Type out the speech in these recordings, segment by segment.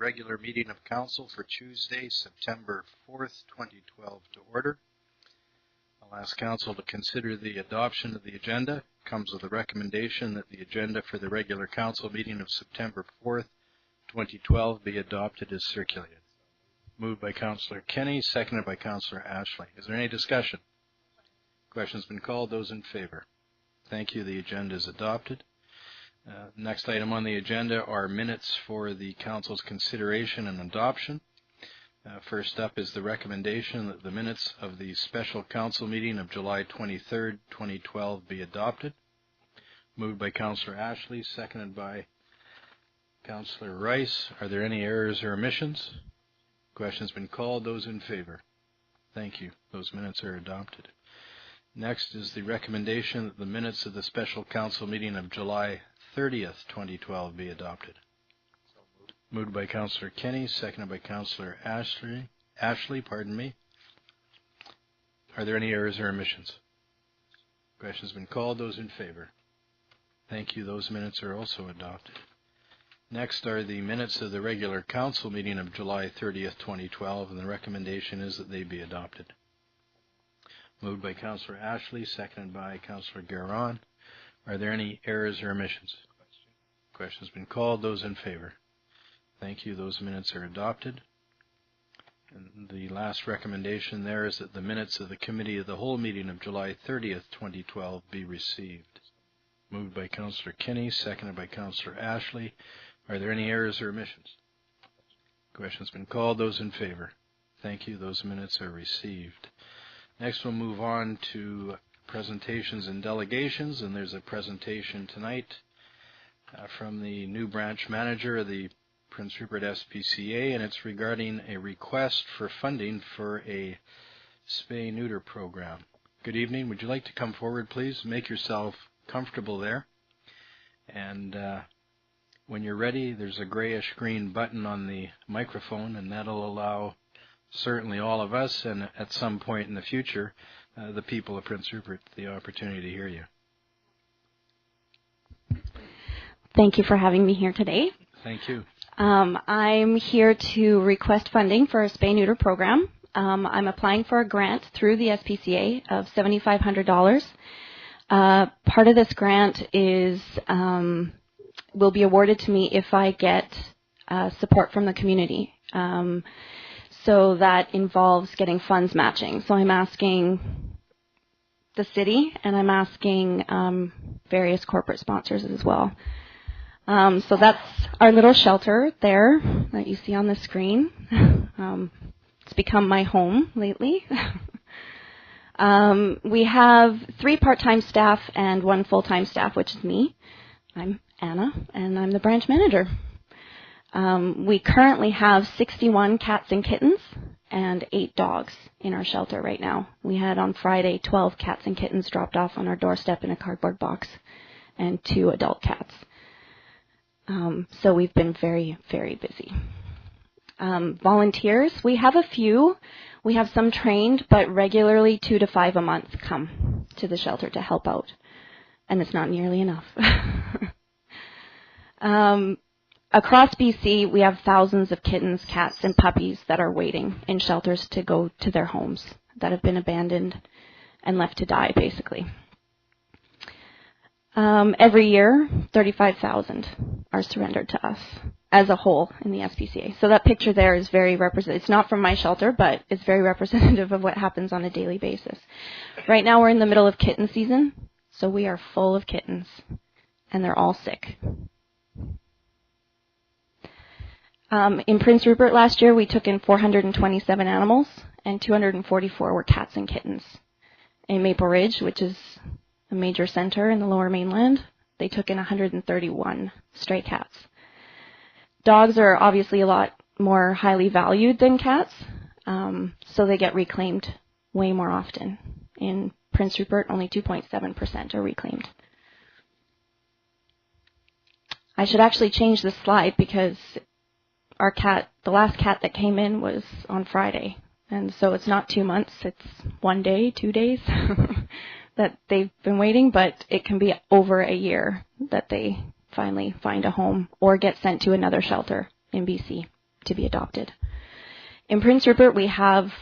regular meeting of council for Tuesday, September 4th, 2012 to order. I'll ask council to consider the adoption of the agenda. It comes with a recommendation that the agenda for the regular council meeting of September 4th, 2012 be adopted as circulated. Moved by Councillor Kenny, seconded by Councillor Ashley. Is there any discussion? Question's been called. Those in favor? Thank you. The agenda is adopted. Next item on the agenda are minutes for the council's consideration and adoption. First up is the recommendation that the minutes of the special council meeting of July 23rd, 2012 be adopted. Moved by Councillor Ashley, seconded by Councillor Rice. Are there any errors or omissions? Question's been called. Those in favor? Thank you. Those minutes are adopted. Next is the recommendation that the minutes of the special council meeting of July 30th, 2012 be adopted. Moved by Councillor Kenny, seconded by Councillor Ashley. Are there any errors or omissions? Question's been called. Those in favor? Thank you. Those minutes are also adopted. Next are the minutes of the regular council meeting of July 30th, 2012, and the recommendation is that they be adopted. Moved by Councillor Ashley, seconded by Councillor Garon. Are there any errors or omissions? Question's been called. Those in favor? Thank you. Those minutes are adopted. And the last recommendation there is that the minutes of the Committee of the Whole meeting of July 30th, 2012 be received. Moved by Councillor Kenny, seconded by Councillor Ashley. Are there any errors or omissions? Question's been called. Those in favor? Thank you. Those minutes are received. Next we'll move on to presentations and delegations, and there's a presentation tonight from the new branch manager of the Prince Rupert SPCA, and it's regarding a request for funding for a spay-neuter program. Good evening. Would you like to come forward, please? Make yourself comfortable there. And when you're ready, there's a grayish-green button on the microphone, and that'll allow certainly all of us, and at some point in the future, the people of Prince Rupert, the opportunity to hear you. Thank you for having me here today. Thank you. I'm here to request funding for a spay-neuter program. I'm applying for a grant through the SPCA of $7,500. Part of this grant is will be awarded to me if I get support from the community. So that involves getting funds matching. So I'm asking the city, and I'm asking various corporate sponsors as well. So that's our little shelter there that you see on the screen. It's become my home lately. We have 3 part-time staff and 1 full-time staff, which is me. I'm Anna, and I'm the branch manager. We currently have 61 cats and kittens and 8 dogs in our shelter right now. We had on Friday 12 cats and kittens dropped off on our doorstep in a cardboard box and 2 adult cats. So we've been very, very busy. Volunteers, we have a few. We have some trained, but regularly 2 to 5 a month come to the shelter to help out. And it's not nearly enough. Across BC, we have thousands of kittens, cats, and puppies that are waiting in shelters to go to their homes that have been abandoned and left to die, basically. Every year, 35,000 are surrendered to us as a whole in the SPCA. So that picture there is very representative. It's not from my shelter, but it's very representative of what happens on a daily basis. Right now, we're in the middle of kitten season, so we are full of kittens, and they're all sick. In Prince Rupert last year, we took in 427 animals, and 244 were cats and kittens. In Maple Ridge, which is a major center in the Lower Mainland, they took in 131 stray cats. Dogs are obviously a lot more highly valued than cats, so they get reclaimed way more often. In Prince Rupert, only 2.7% are reclaimed. I should actually change this slide because our cat, the last cat that came in was on Friday. And so it's not 2 months, it's 1 day, 2 days that they've been waiting, but it can be over a year that they finally find a home or get sent to another shelter in BC. to be adopted. In Prince Rupert, we have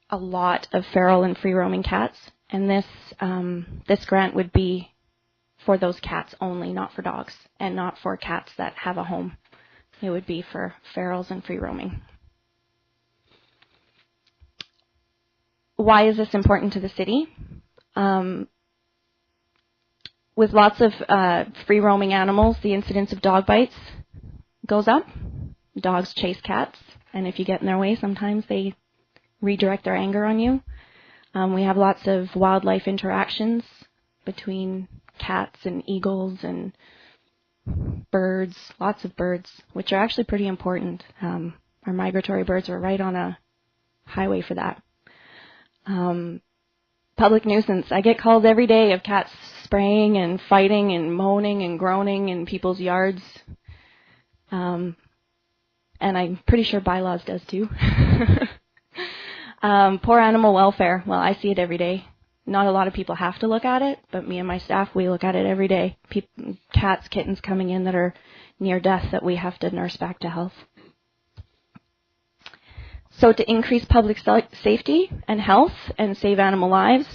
a lot of feral and free-roaming cats, and this grant would be for those cats only, not for dogs, and not for cats that have a home. It would be for ferals and free-roaming. Why is this important to the city? With lots of free-roaming animals, the incidence of dog bites goes up. Dogs chase cats, and if you get in their way, sometimes they redirect their anger on you. We have lots of wildlife interactions between cats and eagles and birds, lots of birds, which are actually pretty important. Our migratory birds are right on a highway for that. Public nuisance. I get calls every day of cats spraying and fighting and moaning and groaning in people's yards. And I'm pretty sure bylaws does too. Poor animal welfare. Well, I see it every day. Not a lot of people have to look at it, but me and my staff, we look at it every day. Cats, kittens coming in that are near death that we have to nurse back to health. So to increase public safety and health and save animal lives,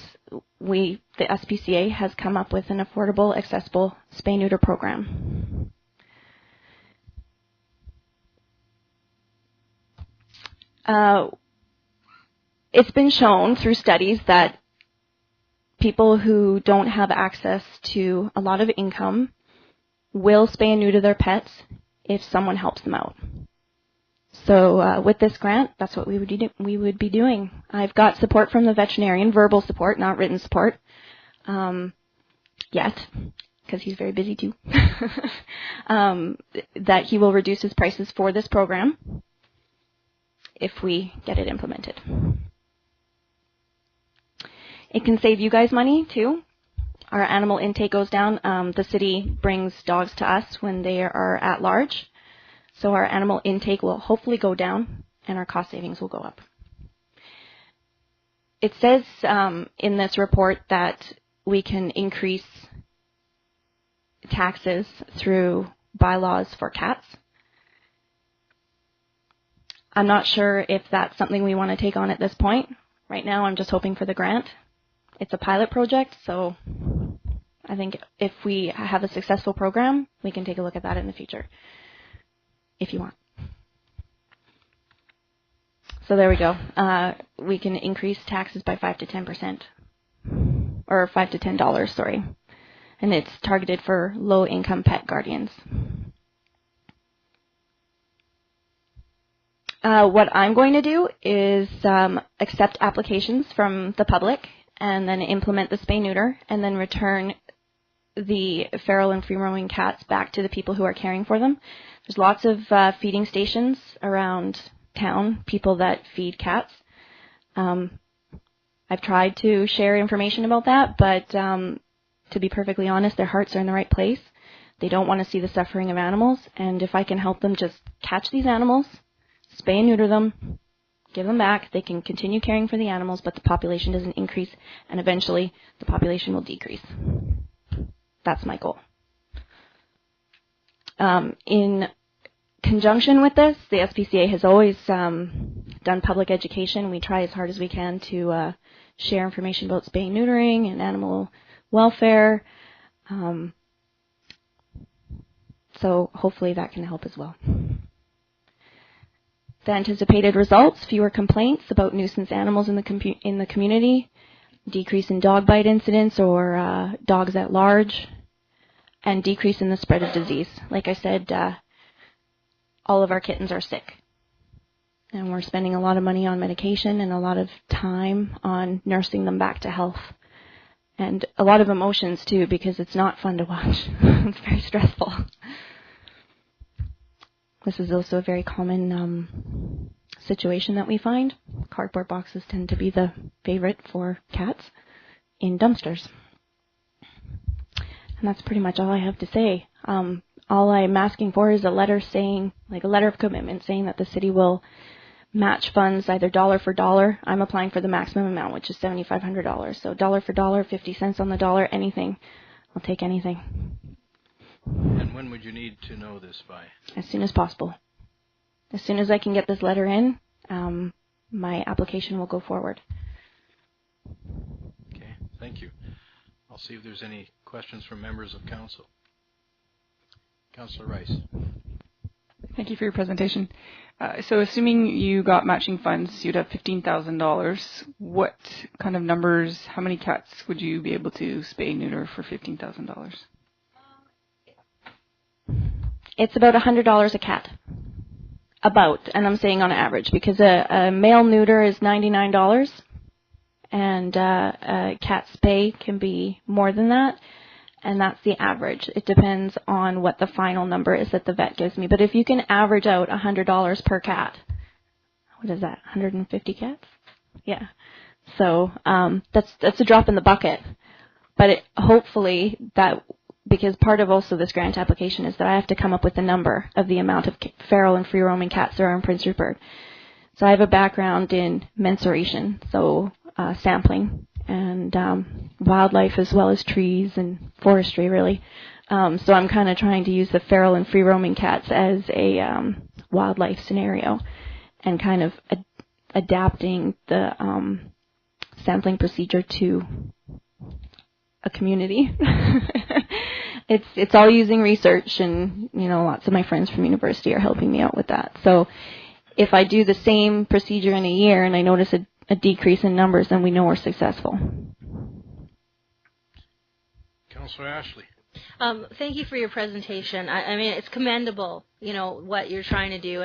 the SPCA has come up with an affordable, accessible spay-neuter program. It's been shown through studies that people who don't have access to a lot of income will spay and neuter their pets if someone helps them out. So with this grant, that's what we would be doing. I've got support from the veterinarian, verbal support, not written support, yet, because he's very busy too, that he will reduce his prices for this program if we get it implemented. It can save you guys money too. Our animal intake goes down. The city brings dogs to us when they are at large. So our animal intake will hopefully go down and our cost savings will go up. It says in this report that we can increase taxes through bylaws for cats. I'm not sure if that's something we want to take on at this point. Right now I'm just hoping for the grant. It's a pilot project, so I think if we have a successful program, we can take a look at that in the future, if you want. So there we go. We can increase taxes by 5 to 10%, or $5 to $10, sorry. And it's targeted for low-income pet guardians. What I'm going to do is accept applications from the public and then implement the spay-neuter and then return the feral and free-roaming cats back to the people who are caring for them. There's lots of feeding stations around town, people that feed cats. I've tried to share information about that, but to be perfectly honest, their hearts are in the right place. They don't want to see the suffering of animals, and if I can help them just catch these animals, spay and neuter them, give them back, they can continue caring for the animals, but the population doesn't increase, and eventually the population will decrease. That's my goal. In conjunction with this, the SPCA has always done public education. We try as hard as we can to share information about spay and neutering and animal welfare. So hopefully that can help as well. The anticipated results: fewer complaints about nuisance animals in the community, decrease in dog bite incidents or dogs at large, and decrease in the spread of disease. Like I said, all of our kittens are sick, and we're spending a lot of money on medication and a lot of time on nursing them back to health. And a lot of emotions too, because it's not fun to watch. It's very stressful. This is also a very common situation that we find. Cardboard boxes tend to be the favorite for cats in dumpsters. And that's pretty much all I have to say. All I'm asking for is a letter saying, like a letter of commitment saying that the city will match funds either dollar for dollar. I'm applying for the maximum amount, which is $7,500. So dollar for dollar, 50 cents on the dollar, anything. I'll take anything. And when would you need to know this by? As soon as possible. as soon as I can get this letter in, my application will go forward. Okay, thank you. I'll see if there's any questions from members of council. Councillor Rice. Thank you for your presentation. So assuming you got matching funds, you'd have $15,000. What kind of numbers, how many cats would you be able to spay neuter for $15,000? It's about $100 a cat. About, and I'm saying on average, because a male neuter is $99, and a cat spay can be more than that, and that's the average. It depends on what the final number is that the vet gives me. But if you can average out $100 per cat, what is that, 150 cats? Yeah. So that's a drop in the bucket. But hopefully that, because part of also this grant application is that I have to come up with a number of the amount of feral and free-roaming cats there are in Prince Rupert. So I have a background in mensuration, so sampling, and wildlife as well as trees and forestry, really. So I'm kind of trying to use the feral and free-roaming cats as a wildlife scenario and kind of adapting the sampling procedure to a community. It's all using research, and lots of my friends from university are helping me out with that. So if I do the same procedure in a year and I notice a decrease in numbers, then we know we're successful. Councillor Ashley. Thank you for your presentation. I mean, it's commendable, what you're trying to do,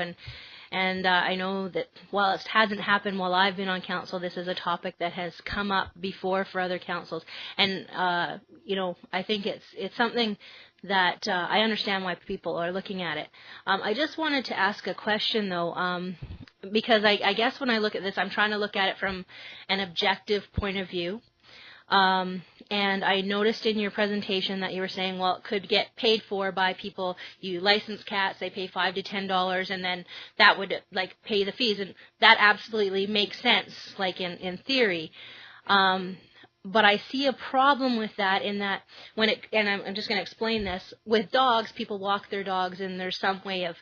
and I know that while it hasn't happened while I've been on council, this is a topic that has come up before for other councils, and I think it's something that I understand why people are looking at it. I just wanted to ask a question though, because I guess when I look at this, I'm trying to look at it from an objective point of view. And I noticed in your presentation that you were saying, well, it could get paid for by people. You license cats, they pay $5 to $10, and then that would pay the fees, and that absolutely makes sense, in theory. But I see a problem with that in that and I'm just going to explain this. With dogs, people walk their dogs, and there's some way of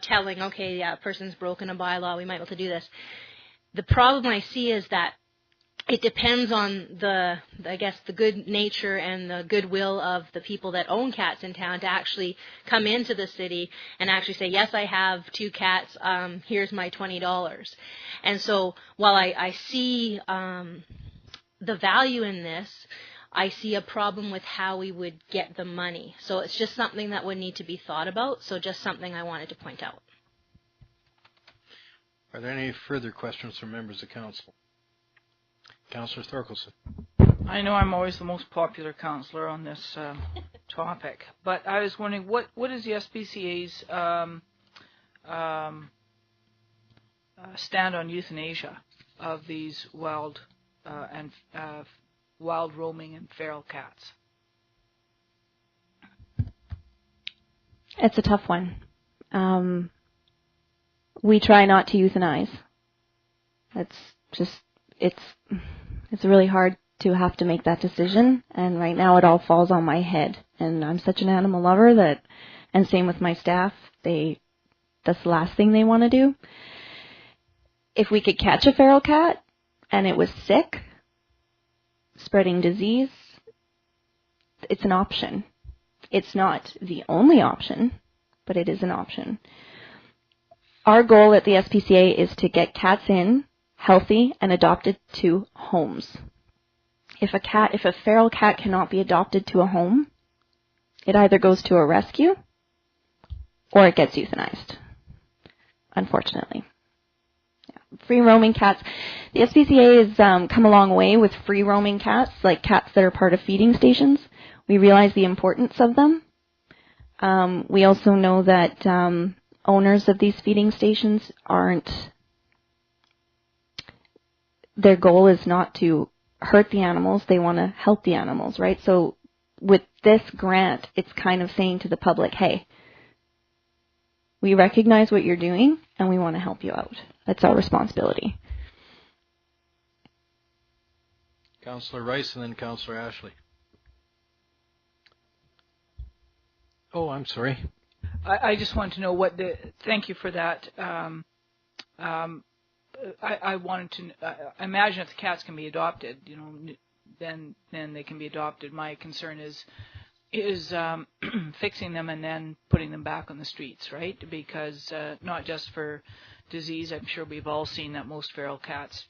telling, okay, yeah, a person's broken a bylaw, we might be able to do this. The problem I see is that it depends on the good nature and the goodwill of the people that own cats in town to actually come into the city and actually say, yes, I have 2 cats, here's my $20. And so while I see the value in this, I see a problem with how we would get the money. So it's just something that would need to be thought about, so just something I wanted to point out. Are there any further questions from members of council? Councillor Thorkelson. I know I'm always the most popular councillor on this topic, but I was wondering, what is the SPCA's stand on euthanasia of these wild roaming and feral cats? It's a tough one. We try not to euthanize. It's really hard to have to make that decision, and right now it all falls on my head. And I'm such an animal lover and same with my staff, that's the last thing they want to do. If we could catch a feral cat and it was sick, spreading disease, it's an option. It's not the only option, but it is an option. Our goal at the SPCA is to get cats in healthy and adopted to homes. If a feral cat cannot be adopted to a home, it either goes to a rescue or it gets euthanized, unfortunately. Yeah. Free roaming cats. The SPCA has come a long way with free roaming cats, like cats that are part of feeding stations. We realize the importance of them. We also know that owners of these feeding stations their goal is not to hurt the animals, they want to help the animals, right? So with this grant, it's kind of saying to the public, hey, we recognize what you're doing and we want to help you out. That's our responsibility. Councillor Rice and then Councillor Ashley. Oh, I'm sorry. I just want to know thank you for that. I wanted to, I imagine if the cats can be adopted, then they can be adopted. My concern is fixing them and then putting them back on the streets, right? Because not just for disease, I'm sure we've all seen that most feral cats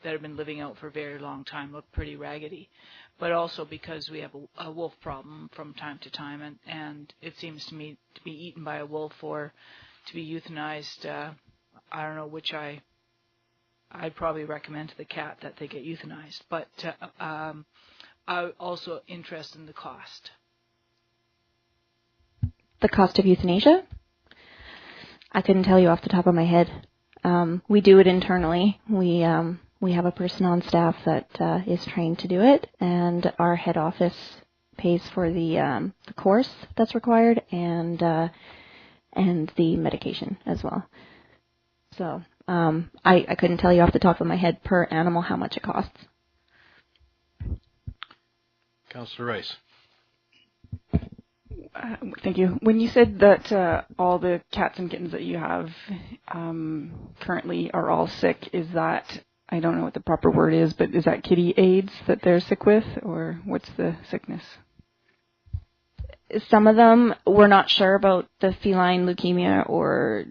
that have been living out for a very long time look pretty raggedy, but also because we have a wolf problem from time to time, and it seems to me to be eaten by a wolf or to be euthanized. I don't know which I'd probably recommend to the cat that they get euthanized, but I'm also interested in the cost. The cost of euthanasia? I couldn't tell you off the top of my head. We do it internally. We have a person on staff that is trained to do it, and our head office pays for the course that's required and the medication as well. So I couldn't tell you off the top of my head per animal how much it costs. Councillor Rice. Thank you. When you said that all the cats and kittens that you have currently are all sick, is that, I don't know what the proper word is, but is that kitty AIDS that they're sick with, or what's the sickness? Some of them, we're not sure about the feline leukemia or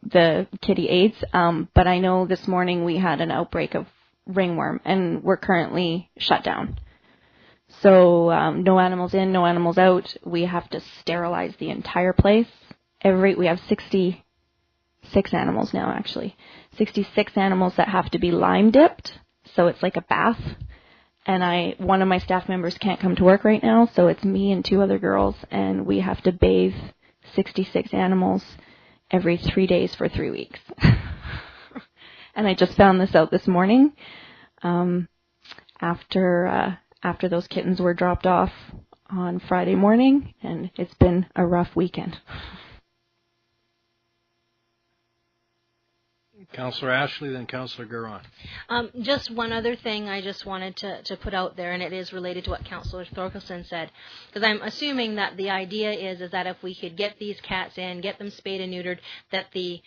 the kitty AIDS, but I know this morning we had an outbreak of ringworm, and we're currently shut down. So no animals in, no animals out. We have to sterilize the entire place. We have 66 animals now, actually. 66 animals that have to be lime dipped, so it's like a bath. And one of my staff members can't come to work right now, so it's me and 2 other girls, and we have to bathe 66 animals every 3 days for 3 weeks. And I just found this out this morning after those kittens were dropped off on Friday morning, and it's been a rough weekend. Councillor Ashley, then Councillor Garon. Just one other thing I just wanted to put out there, and it is related to what Councillor Thorkelson said, because I'm assuming that the idea is that if we could get these cats in, get them spayed and neutered, that the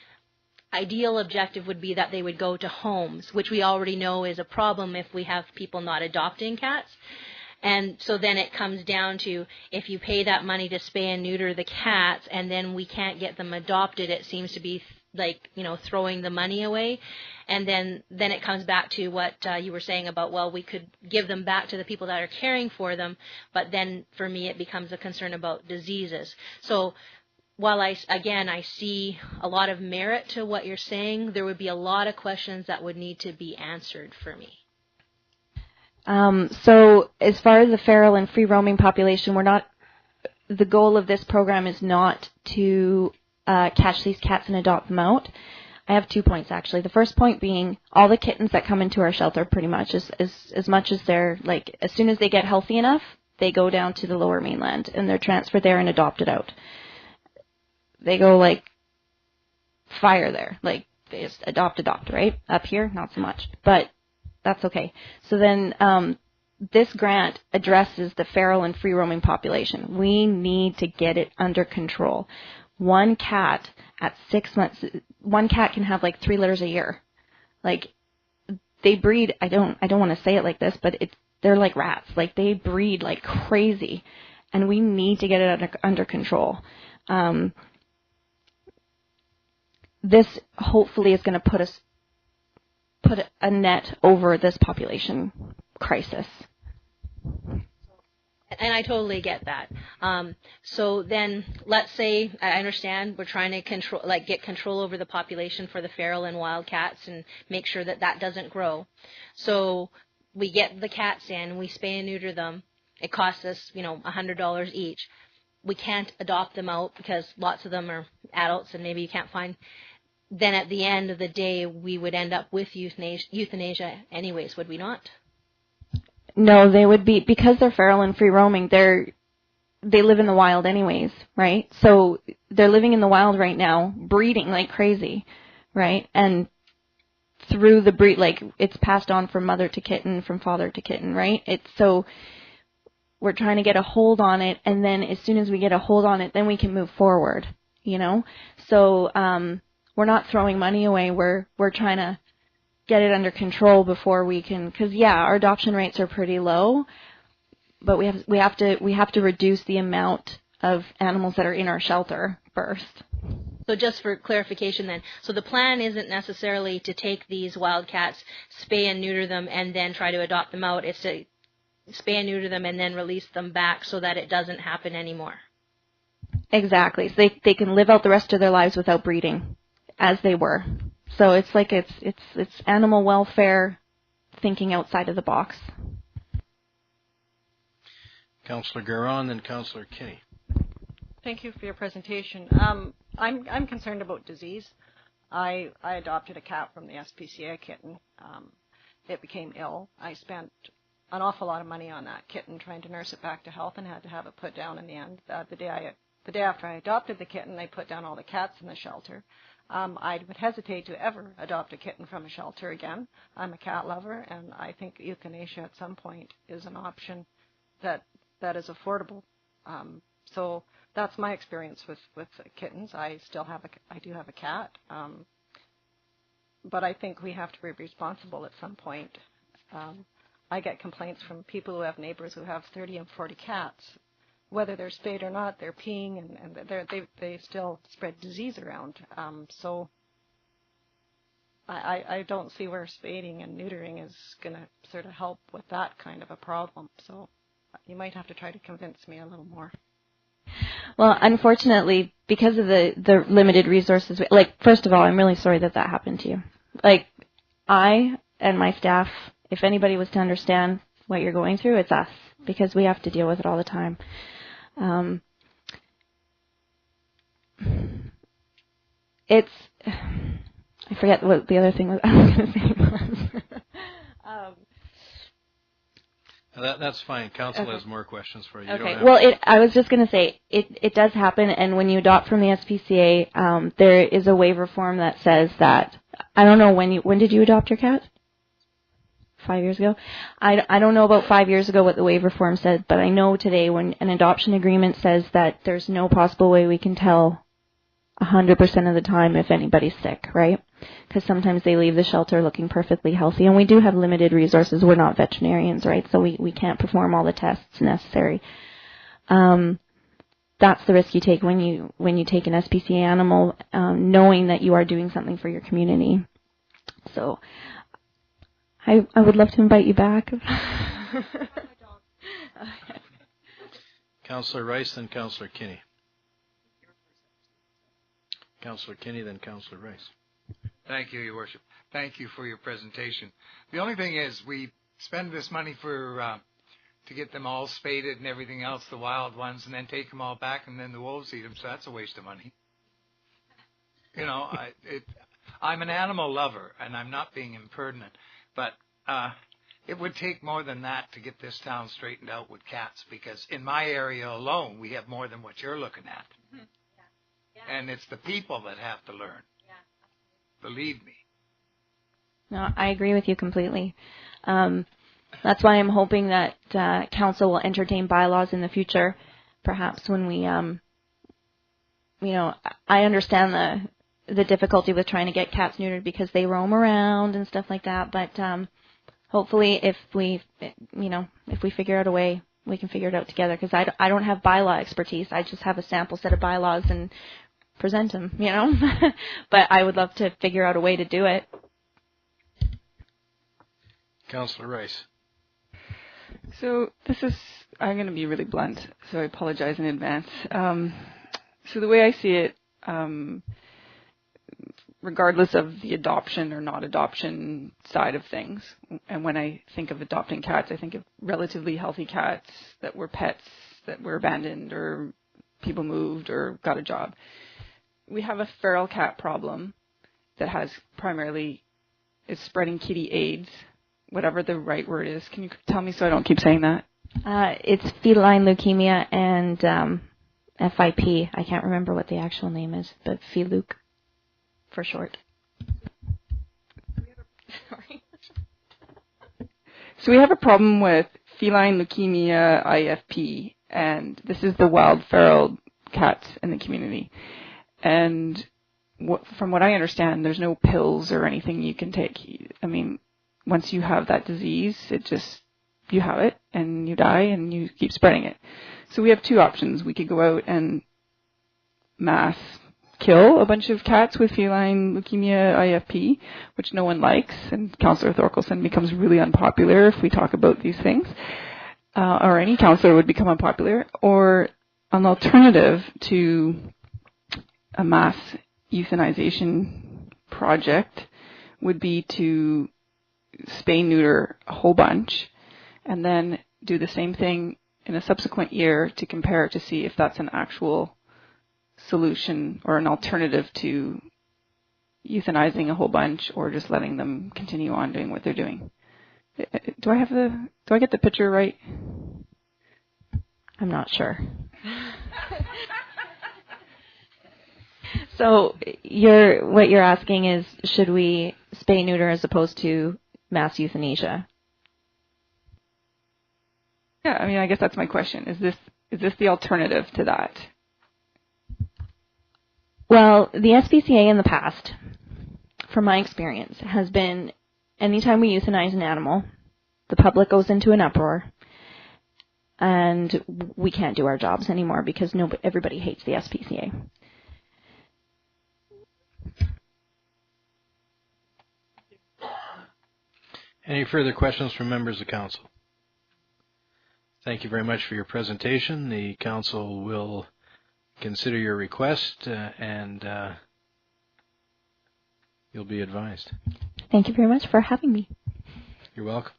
ideal objective would be that they would go to homes, which we already know is a problem if we have people not adopting cats. And so then it comes down to, if you pay that money to spay and neuter the cats and then we can't get them adopted, it seems to be like, throwing the money away. And then it comes back to what you were saying about, well, we could give them back to the people that are caring for them, but then for me it becomes a concern about diseases. So while I see a lot of merit to what you're saying, there would be a lot of questions that would need to be answered for me. So as far as the feral and free roaming population, the goal of this program is not to catch these cats and adopt them out. I have 2 points, actually. The first point being all the kittens that come into our shelter, pretty much, as much as they're, as soon as they get healthy enough, they go down to the Lower Mainland and they're transferred there and adopted out. They go like fire there. They just adopt, right? Up here, not so much. But that's okay. So then this grant addresses the feral and free roaming population. We need to get it under control. One cat at 6 months, one cat can have 3 litters a year. They breed, I don't want to say it like this, but they're like rats. They breed like crazy. And we need to get it under control. This hopefully is going to put a net over this population crisis. And I totally get that. So then, let's say, I understand we're trying to get control over the population for the feral and wild cats and make sure that doesn't grow. So we get the cats in, we spay and neuter them. It costs us, $100 each. We can't adopt them out because lots of them are adults and maybe you can't find. Then at the end of the day, we would end up with euthanasia anyways, would we not? No, they would be, because they're feral and free roaming, they live in the wild anyways, right? So they're living in the wild right now, breeding like crazy, right? And through the breed, it's passed on from mother to kitten, from father to kitten, right? So we're trying to get a hold on it, and then as soon as we get a hold on it, then we can move forward, you know? So we're not throwing money away. We're trying to get it under control before we can, because our adoption rates are pretty low, but we have to reduce the amount of animals that are in our shelter first. So just for clarification then, so the plan isn't necessarily to take these wildcats, spay and neuter them, and then try to adopt them out. It's to spay and neuter them and then release them back so that it doesn't happen anymore. Exactly. So they can live out the rest of their lives without breeding, as they were. So it's like it's animal welfare, thinking outside of the box. Councillor Garon, then Councillor Kinney. Thank you for your presentation. I'm concerned about disease. I adopted a cat from the SPCA, a kitten. It became ill. I spent an awful lot of money on that kitten trying to nurse it back to health and had to have it put down in the end. The day after I adopted the kitten, they put down all the cats in the shelter. I would hesitate to ever adopt a kitten from a shelter again. I'm a cat lover, and I think euthanasia at some point is an option that is affordable. So that's my experience with kittens. I do have a cat, but I think we have to be responsible at some point. I get complaints from people who have neighbors who have 30 and 40 cats. Whether they're spayed or not, they're peeing and they still spread disease around. So I don't see where spading and neutering is going to sort of help with that kind of a problem. So you might have to try to convince me a little more. Well, unfortunately, because of the limited resources, first of all, I'm really sorry that happened to you. I and my staff, if anybody was to understand what you're going through, it's us, because we have to deal with it all the time. I forget what the other thing was I was going to say was. That's fine. Council has more questions for you. Okay. Well, I was just going to say, it does happen, and when you adopt from the SPCA, there is a waiver form that says that, I don't know, when did you adopt your cat? 5 years ago? I don't know about 5 years ago what the waiver form said, but I know today when an adoption agreement says that there's no possible way we can tell 100% of the time if anybody's sick, right? Because sometimes they leave the shelter looking perfectly healthy, and we do have limited resources. We're not veterinarians, right? So we can't perform all the tests necessary. That's the risk you take when you take an SPCA animal, knowing that you are doing something for your community. So I would love to invite you back. Councillor Rice, then Councillor Kinney. Councillor Kinney, then Councillor Rice. Thank you, Your Worship. Thank you for your presentation. The only thing is, we spend this money to get them all spaded and everything else, the wild ones, and then take them all back, and then the wolves eat them. So that's a waste of money. You know, I'm an animal lover, and I'm not being impertinent, but it would take more than that to get this town straightened out with cats, because in my area alone, we have more than what you're looking at. Mm-hmm. Yeah. And it's the people that have to learn. Yeah. Believe me. No, I agree with you completely. That's why I'm hoping that council will entertain bylaws in the future, perhaps when we, I understand the difficulty with trying to get cats neutered because they roam around and stuff like that, but hopefully if we figure out a way, we can figure it out together, because I don't have bylaw expertise. I just have a sample set of bylaws and present them, but I would love to figure out a way to do it. Councillor Rice. So I'm going to be really blunt, so I apologize in advance. So the way I see it, regardless of the adoption or not adoption side of things, and when I think of adopting cats, I think of relatively healthy cats that were pets, that were abandoned or people moved or got a job. We have a feral cat problem that is spreading kitty AIDS, whatever the right word is. Can you tell me so I don't keep saying that? It's feline leukemia and FIP. I can't remember what the actual name is, but FELUC for short. Sorry. So we have a problem with feline leukemia IFP, and this is the wild feral cats in the community. And from what I understand, there's no pills or anything you can take. I mean, once you have that disease, you have it and you die and you keep spreading it. So we have two options. We could go out and mass kill a bunch of cats with feline leukemia IFP, which no one likes, and Councillor Thorkelson becomes really unpopular if we talk about these things, or any councillor would become unpopular, or an alternative to a mass euthanization project would be to spay neuter a whole bunch and then do the same thing in a subsequent year to compare to see if that's an actual solution or an alternative to euthanizing a whole bunch or just letting them continue on doing what they're doing. Do I get the picture right? I'm not sure. So what you're asking is, should we spay neuter as opposed to mass euthanasia? Yeah, I mean, I guess that's my question. Is this the alternative to that? Well, the SPCA in the past, from my experience, has been anytime we euthanize an animal, the public goes into an uproar, and we can't do our jobs anymore because everybody hates the SPCA. Any further questions from members of council? Thank you very much for your presentation. The council will consider your request and you'll be advised. Thank you very much for having me. You're welcome.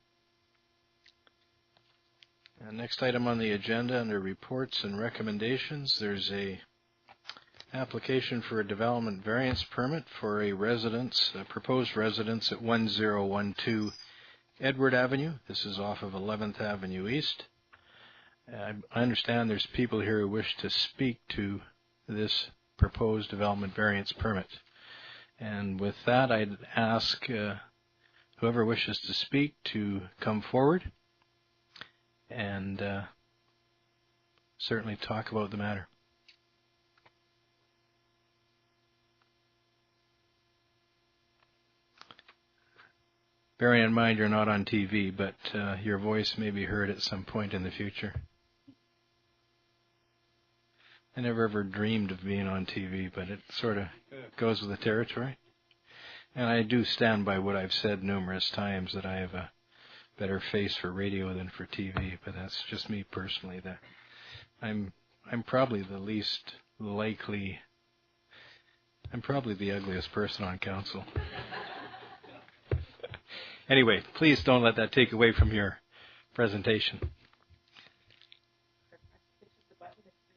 Next item on the agenda under reports and recommendations, there's a application for a development variance permit for a proposed residence at 1012 Edward Avenue. This is off of 11th Avenue East. I understand there's people here who wish to speak to this proposed development variance permit. And with that, I'd ask whoever wishes to speak to come forward and certainly talk about the matter. Bearing in mind you're not on TV, but your voice may be heard at some point in the future. I never ever dreamed of being on TV, but it sort of goes with the territory. And I do stand by what I've said numerous times, that I have a better face for radio than for TV, but that's just me personally. That I'm probably the least likely, I'm probably the ugliest person on council. Anyway, please don't let that take away from your presentation.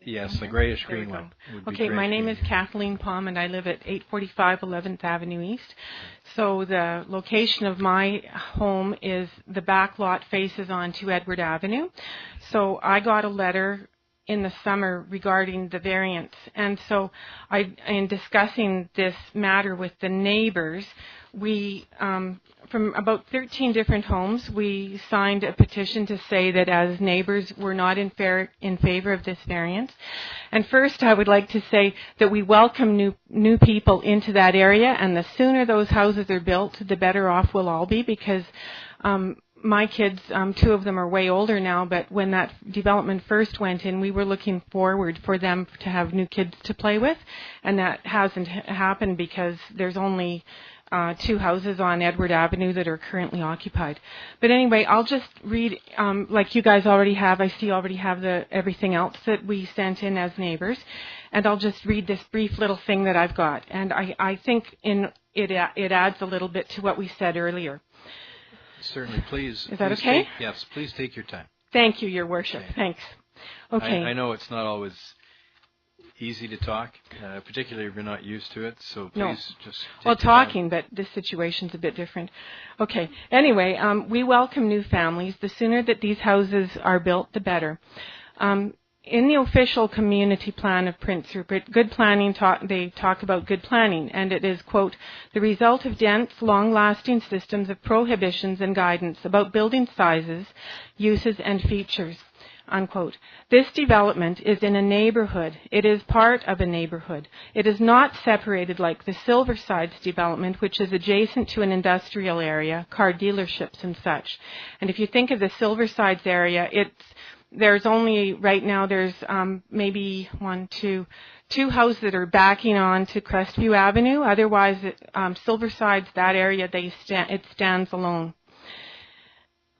Yes, the grayish-green one would be Okay, great. my name is Kathleen Palm, and I live at 845 11th Avenue East. So the location of my home is the back lot faces onto Edward Avenue. So I got a letter in the summer regarding the variance. And so in discussing this matter with the neighbors, we, from about 13 different homes, we signed a petition to say that as neighbors we're not in favor of this variance. And first I would like to say that we welcome new people into that area, and the sooner those houses are built, the better off we'll all be, because my kids, two of them are way older now, but when that development first went in, we were looking forward for them to have new kids to play with, and that hasn't happened because there's only 2 houses on Edward Avenue that are currently occupied. But anyway, I'll just read, like you guys already have, I see you already have everything else that we sent in as neighbors, and I'll just read this brief little thing that I've got, and I think it adds a little bit to what we said earlier. Certainly, please. Is that okay? Yes, please take your time. Thank you, Your Worship. Okay. Thanks. Okay. I know it's not always easy to talk, particularly if you're not used to it, so please just take your talking, time. but this situation's a bit different. Okay. Anyway, we welcome new families. The sooner that these houses are built, the better. in the official community plan of Prince Rupert, good planning, they talk about good planning, and it is, quote, the result of dense, long-lasting systems of prohibitions and guidance about building sizes, uses, and features, unquote. This development is in a neighborhood. It is part of a neighborhood. It is not separated like the Silversides development, which is adjacent to an industrial area, car dealerships and such. And if you think of the Silversides area, there's only, right now, there's maybe two houses that are backing on to Crestview Avenue. Otherwise, Silversides, that area, it stands alone.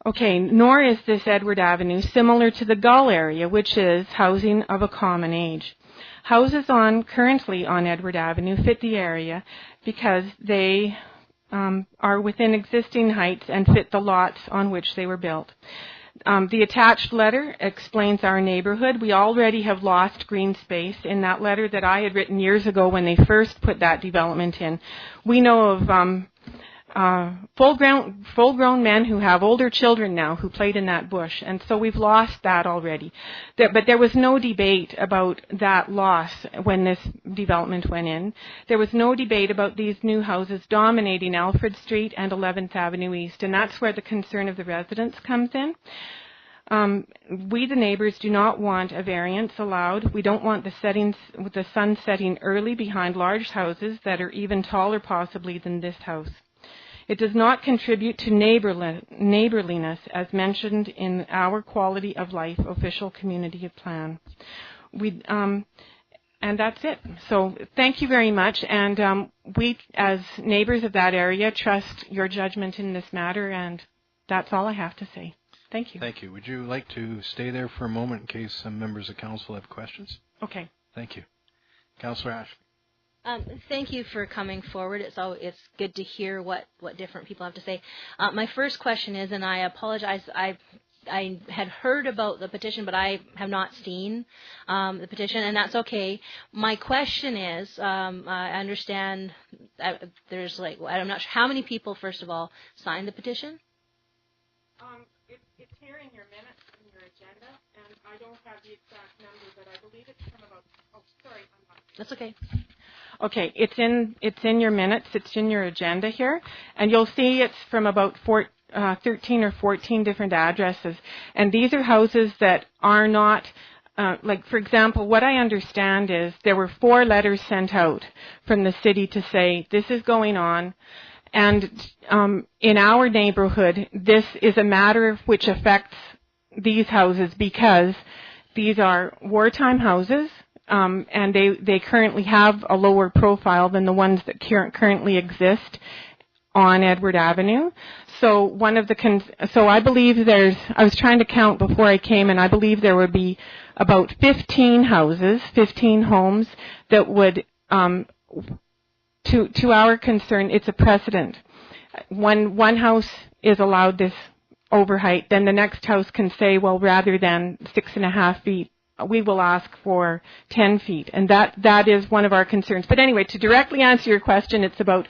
Okay, nor is this Edward Avenue similar to the Gull area, which is housing of a common age. Houses currently on Edward Avenue fit the area because they are within existing heights and fit the lots on which they were built. The attached letter explains our neighborhood. We already have lost green space. In that letter that I had written years ago when they first put that development in, we know of full-grown men who have older children now who played in that bush, and so we've lost that already. But there was no debate about that loss when this development went in. There was no debate about these new houses dominating Alfred Street and 11th Avenue East, and that's where the concern of the residents comes in. We, the neighbors, do not want a variance allowed. We don't want the sun setting early behind large houses that are even taller possibly than this house. It does not contribute to neighborliness as mentioned in our quality of life official community plan. And that's it. So thank you very much. And we, as neighbors of that area, trust your judgment in this matter. And that's all I have to say. Thank you. Thank you. Would you like to stay there for a moment in case some members of council have questions? Okay. Thank you. Councillor Ashley. Thank you for coming forward. It's good to hear what different people have to say. My first question is, and I apologize, I had heard about the petition, but I have not seen the petition, and that's okay. My question is, I understand there's I'm not sure how many people, first of all, signed the petition? It's here in your minutes, in your agenda, and I don't have the exact number, but I believe it's from about, sorry, I'm not. That's okay. Okay, it's in your minutes, it's in your agenda here, and you'll see it's from about 13 or 14 different addresses, and these are houses that are not, for example, what I understand is there were 4 letters sent out from the city to say this is going on, and in our neighborhood, this is a matter which affects these houses because these are wartime houses, and they currently have a lower profile than the ones that currently exist on Edward Avenue. So I believe I was trying to count before I came, and I believe there would be about 15 houses, 15 homes that would, to our concern, it's a precedent. One house is allowed this overheight, then the next house can say, well, rather than 6.5 feet, we will ask for 10 feet. And that is one of our concerns. But anyway, to directly answer your question, it's about,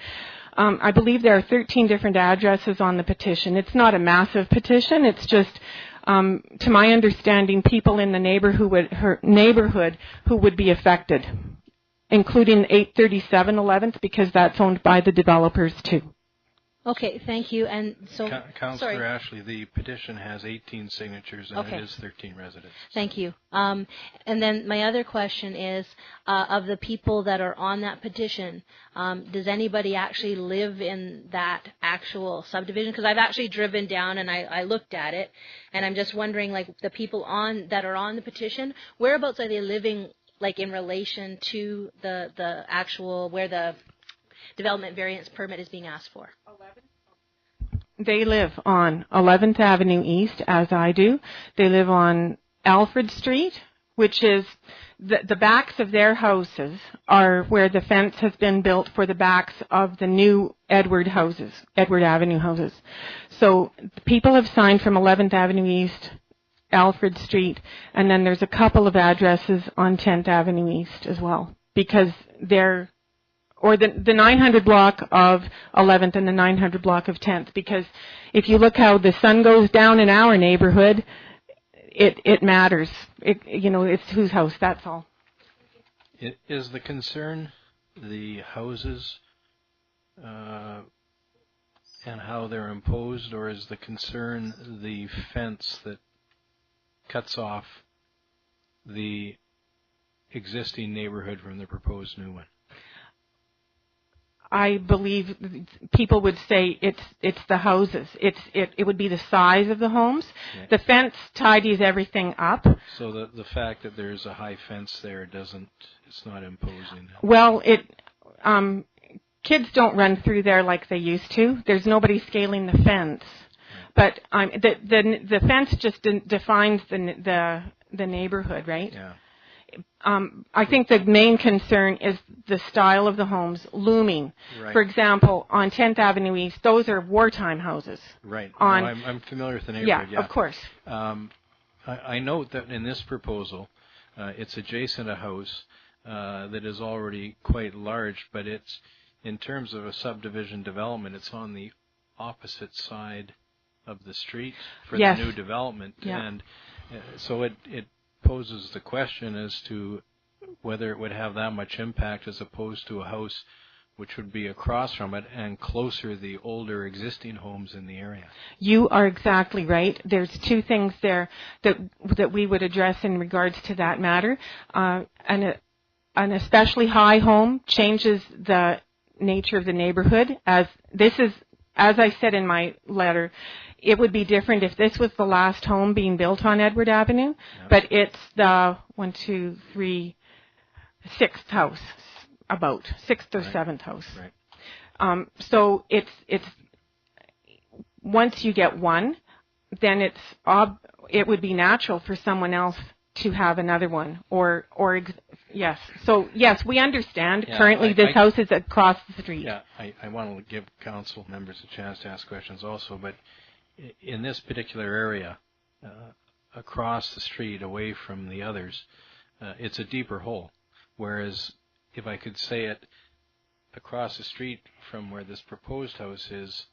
I believe there are 13 different addresses on the petition. It's not a massive petition. It's just, to my understanding, people in the neighborhood who would be affected, including 837 11th, because that's owned by the developers too. Okay, thank you. And so, Councillor Ashley, the petition has 18 signatures, and okay. It is 13 residents. Thank you. And then my other question is, of the people that are on that petition, does anybody actually live in that actual subdivision? Because I've actually driven down and I looked at it, and I'm just wondering, the people that are on the petition, whereabouts are they living, in relation to the actual where the development variance permit is being asked for? They live on 11th Avenue East, as I do. They live on Alfred Street, which is the backs of their houses are where the fence has been built for the backs of the new Edward Avenue houses. So people have signed from 11th Avenue East, Alfred Street, and then there's a couple of addresses on 10th Avenue East as well, because the 900 block of 11th and the 900 block of 10th, because if you look how the sun goes down in our neighborhood, it matters. It's whose house. That's all. Is the concern the houses and how they're imposed, or is the concern the fence that cuts off the existing neighborhood from the proposed new one? I believe people would say it's the houses. It would be the size of the homes. Yeah. The fence tidies everything up. So the fact that there's a high fence there it's not imposing. Well, kids don't run through there like they used to. There's nobody scaling the fence. But the fence just defines the neighborhood, right? Yeah. I think the main concern is the style of the homes looming. Right. For example, on 10th Avenue East, those are wartime houses. Right. On, no, I'm familiar with the neighborhood. Yeah, of course. I note that in this proposal, it's adjacent a house that is already quite large, but it's, in terms of a subdivision development, it's on the opposite side of the street for Yes. the new development. Yeah. And so it poses the question as to whether it would have that much impact as opposed to a house which would be across from it and closer the older existing homes in the area. You are exactly right. There's two things there that we would address in regards to that matter. An especially high home changes the nature of the neighborhood. As I said in my letter, it would be different if this was the last home being built on Edward Avenue, but it's the 6th house, about 6th or 7th house. Right. So it's once you get one, then it would be natural for someone else to have another one, yes. So yes, we understand. Yeah, currently this house is across the street. Yeah, I want to give council members a chance to ask questions also, but in this particular area, across the street, away from the others, it's a deeper hole. Whereas, if I could say it, across the street from where this proposed house is,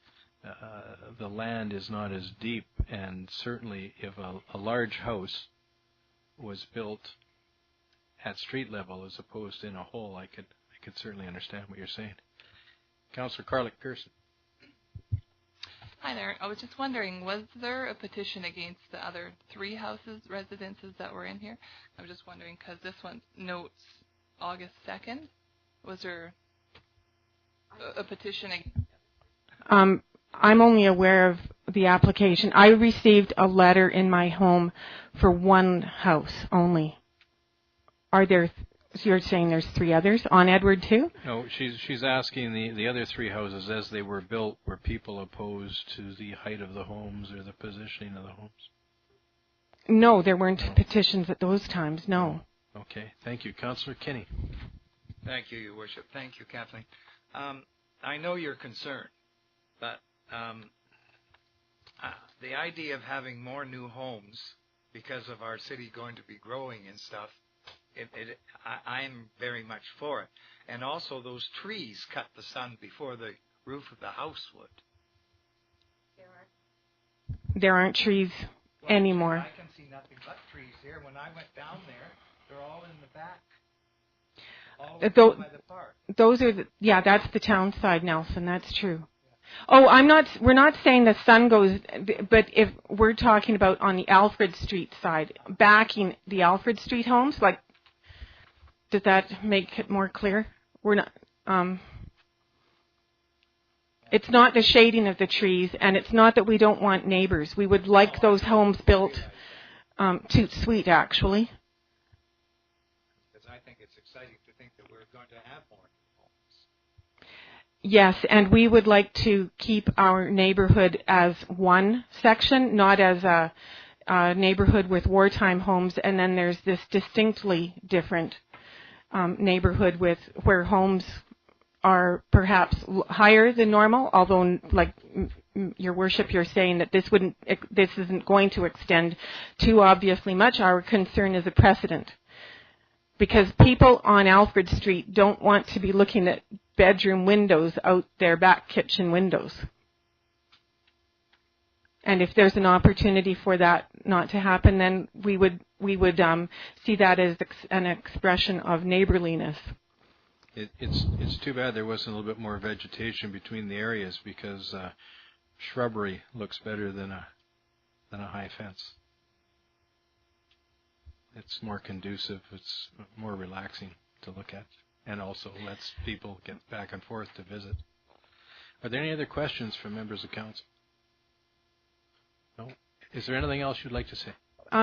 the land is not as deep, and certainly if a large house was built at street level as opposed to in a hole, I could certainly understand what you're saying. Councillor Carlick-Pearson. Hi there. I was just wondering, was there a petition against the other 3 residences that were in here? I was just wondering because this one notes August 2nd. Was there a petition? I'm only aware of the application. I received a letter in my home for one house only. Are there? So you're saying there's 3 others on Edward too? No, she's asking the other 3 houses as they were built, were people opposed to the height of the homes or the positioning of the homes? No, there weren't petitions at those times. No. Okay, thank you, Councillor Kinney. Thank you, Your Worship. Thank you, Kathleen. I know you're concerned, but the idea of having more new homes because of our city going to be growing and stuff, I'm very much for it. And also those trees cut the sun before the roof of the house would. There aren't trees anymore. I can see nothing but trees here. When I went down there, they're all in the back. All by the park. Those are that's the town side, Nelson. That's true. Oh, we're not saying the sun goes, but if we're talking about on the Alfred Street side, backing the Alfred Street homes, like, does that make it more clear? We're not, it's not the shading of the trees, and it's not that we don't want neighbors. We would like those homes built, toot sweet, actually. Because I think it's exciting to think that we're going to have more homes. Yes, and we would like to keep our neighborhood as one section, not as a neighborhood with wartime homes, and then there's this distinctly different neighborhood where homes are perhaps higher than normal, although, like Your Worship, you're saying that this isn't going to extend too obviously much. Our concern is a precedent, because people on Alfred Street don't want to be looking at bedroom windows out their back kitchen windows. And if there's an opportunity for that not to happen, then we would see that as an expression of neighborliness. It's too bad there wasn't a little bit more vegetation between the areas, because shrubbery looks better than a high fence. It's more conducive. It's more relaxing to look at, and also lets people get back and forth to visit. Are there any other questions from members of council? No. Is there anything else you'd like to say?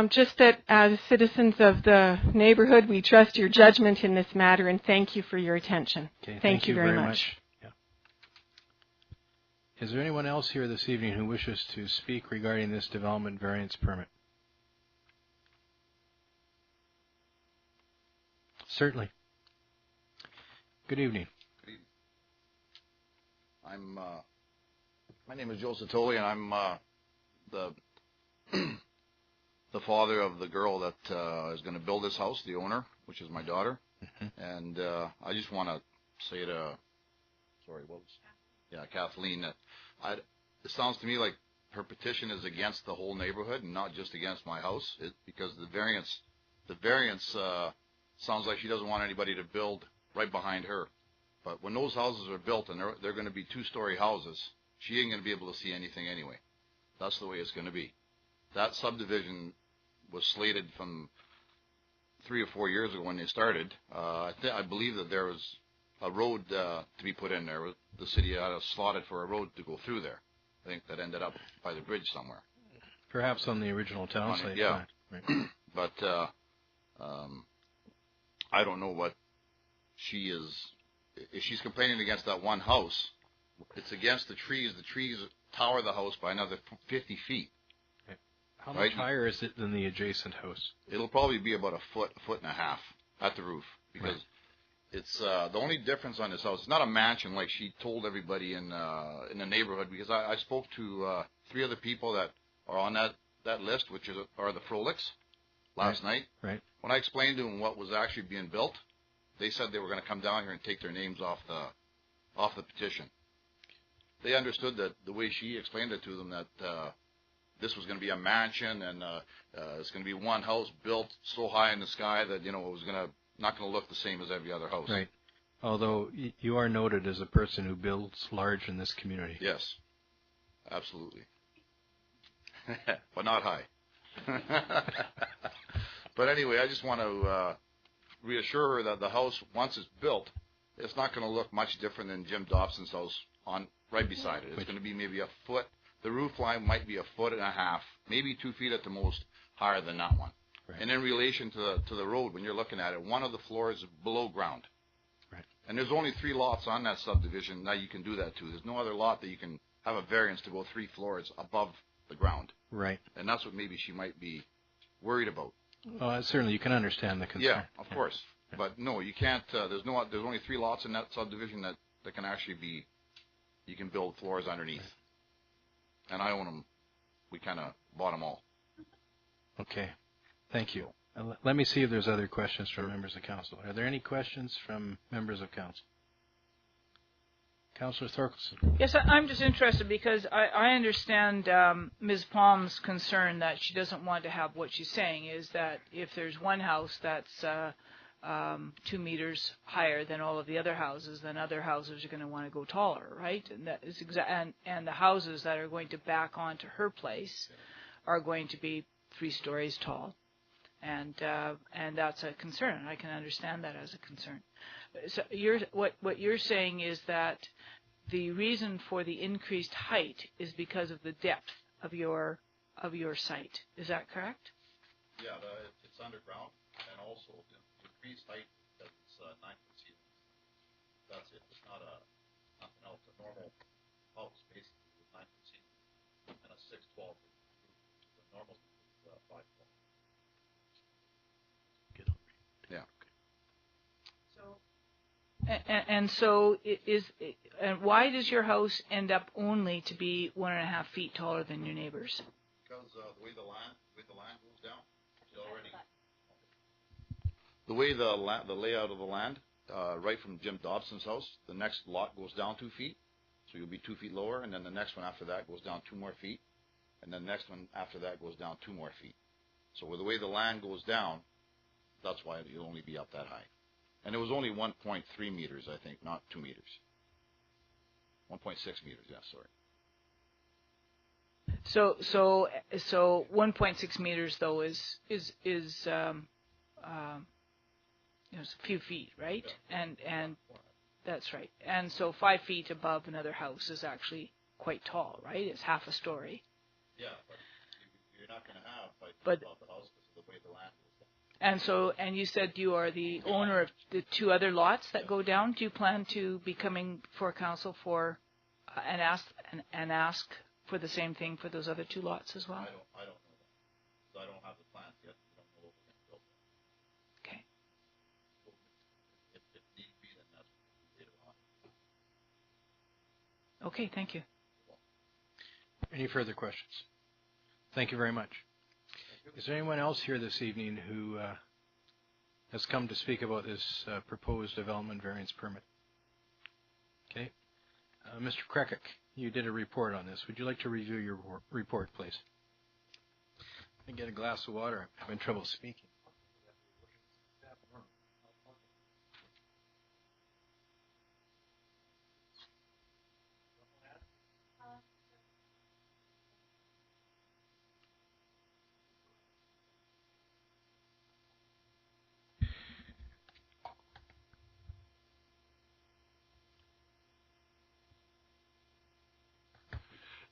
Just that as citizens of the neighborhood, we trust your judgment in this matter, and thank you for your attention. Okay, thank you very much. Yeah. Is there anyone else here this evening who wishes to speak regarding this development variance permit? Certainly. Good evening. Good evening. My name is Joe Satoli, and I'm the father of the girl that is going to build this house, the owner, which is my daughter. Mm-hmm. And I just want to say to, Kathleen, that it sounds to me like her petition is against the whole neighborhood and not just against my house, because the variance sounds like she doesn't want anybody to build right behind her. But when those houses are built and they're going to be 2-story houses, she ain't going to be able to see anything anyway. That's the way it's going to be. That subdivision was slated from 3 or 4 years ago when they started. I believe that there was a road to be put in there. The city had slotted for a road to go through there. I think that ended up by the bridge somewhere. Perhaps on the original town site. Yeah. Right. But I don't know what she is. If she's complaining against that one house, it's against the trees. The trees tower the house by another 50 feet. How much higher is it than the adjacent house? It'll probably be about a foot and a half at the roof, because it's the only difference on this house. It's not a mansion like she told everybody in the neighborhood, because I spoke to 3 other people that are on that list, which are the Frolics, last night. Right. When I explained to them what was actually being built, they said they were going to come down here and take their names off the petition. They understood that the way she explained it to them, that this was going to be a mansion, and it's going to be one house built so high in the sky that it was not going to look the same as every other house. Right. Although you are noted as a person who builds large in this community. Yes, absolutely, but not high. But anyway, I just want to reassure her that the house, once it's built, it's not going to look much different than Jim Dobson's house right beside it. It's going to be maybe a foot. The roof line might be a foot and a half, maybe 2 feet at the most, higher than that one. Right. And in relation to the road, when you're looking at it, one of the floors is below ground. Right. And there's only 3 lots on that subdivision that you can do that to. There's no other lot that you can have a variance to go 3 floors above the ground. Right. And that's what maybe she might be worried about. Well, certainly you can understand the concern. Yeah, of course. Yeah. But no, you can't. There's only 3 lots in that subdivision that can actually be. You can build floors underneath. Right. And I own them. We kind of bought them all. Okay. Thank you. Let me see if there's other questions from members of council. Are there any questions from members of council? Councillor Thorkelson. Yes, I'm just interested because I understand Ms. Palm's concern that she doesn't want to have, what she's saying is that if there's one house that's 2 meters higher than all of the other houses, then other houses are going to want to go taller, right? And that is and the houses that are going to back onto her place are going to be 3 stories tall, and that's a concern. I can understand that as a concern. So what you're saying is that the reason for the increased height is because of the depth of your site. Is that correct? Yeah, it's underground, and also the increased height that it's 9 foot ceilings. That's it. It's not nothing else. A normal house basically with 9 foot ceilings and a 6'12" roof. The normal is 5'12". Yeah. And so and why does your house end up only to be 1.5 feet taller than your neighbors? Because the way the land goes down, the way the layout of the land, right from Jim Dobson's house, the next lot goes down 2 feet, so you'll be 2 feet lower, and then the next one after that goes down 2 more feet. and then the next one after that goes down 2 more feet. So with the way the land goes down, that's why it'll only be up that high. And it was only 1.3 meters, I think, not 2 meters. 1.6 meters, yeah, sorry. So 1.6 meters though is it's a few feet, right? Yeah. And that's right. And so 5 feet above another house is actually quite tall, right? It's half a story. Yeah, but you're not going to have 5 feet But- above the house because of the way the land goes down. And you said you are the owner of the 2 other lots that go down. Do you plan to be coming for council for and ask for the same thing for those other 2 lots as well? I don't know that. So I don't have the plans yet. We don't know what we're going to build. Okay. If need be, then that's what we did on. Okay, thank you. Any further questions? Thank you very much. Is there anyone else here this evening who has come to speak about this proposed development variance permit? Okay. Mr. Krekic, you did a report on this. Would you like to review your report, please? Let me get a glass of water. I'm having trouble speaking.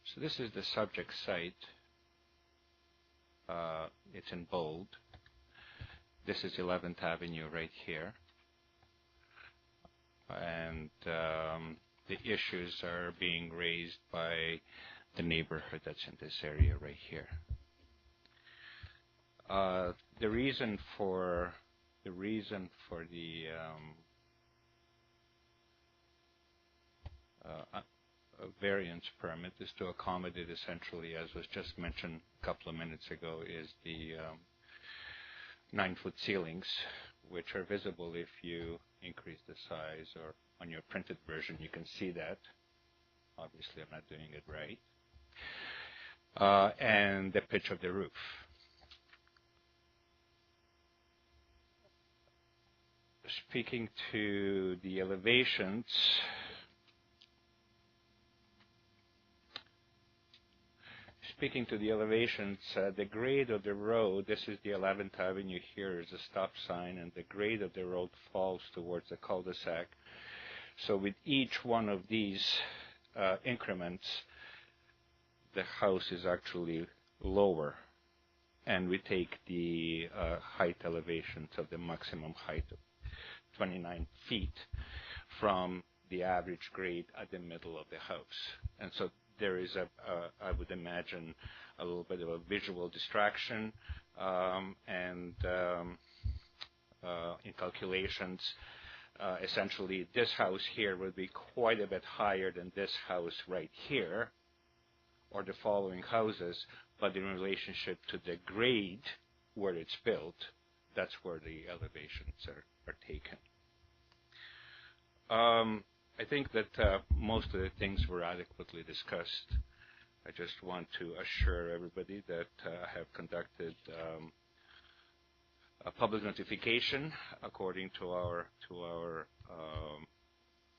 So this is the subject site. It's in bold. This is 11th Avenue right here. And the issues are being raised by the neighborhood that's in this area right here. The reason for the variance permit is to accommodate, essentially, as was just mentioned a couple of minutes ago, is the 9-foot ceilings, which are visible if you increase the size, or on your printed version you can see that. Obviously I'm not doing it right. And the pitch of the roof. Speaking to the elevations, the grade of the road, this is the 11th Avenue here, is a stop sign, and the grade of the road falls towards the cul-de-sac. So with each one of these increments, the house is actually lower, and we take the height elevations of the maximum height of 29 feet from the average grade at the middle of the house. And so there is I would imagine, a little bit of a visual distraction, and in calculations, essentially this house here would be quite a bit higher than this house right here, or the following houses, but in relationship to the grade where it's built, that's where the elevations are taken. I think that most of the things were adequately discussed. I just want to assure everybody that I have conducted a public notification according to our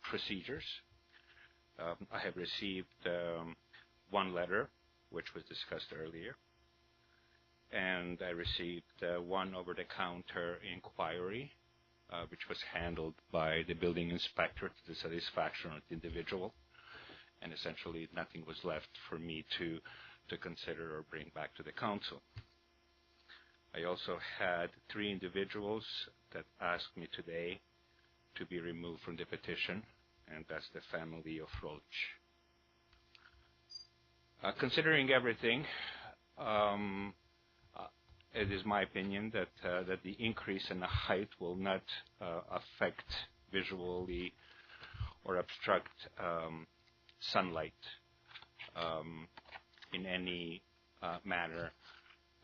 procedures. I have received one letter, which was discussed earlier, and I received one over-the-counter inquiry, which was handled by the building inspector to the satisfaction of the individual, and essentially nothing was left for me to consider or bring back to the council. I also had 3 individuals that asked me today to be removed from the petition, and that's the family of Roach. Considering everything, it is my opinion that the increase in the height will not affect visually or obstruct sunlight in any manner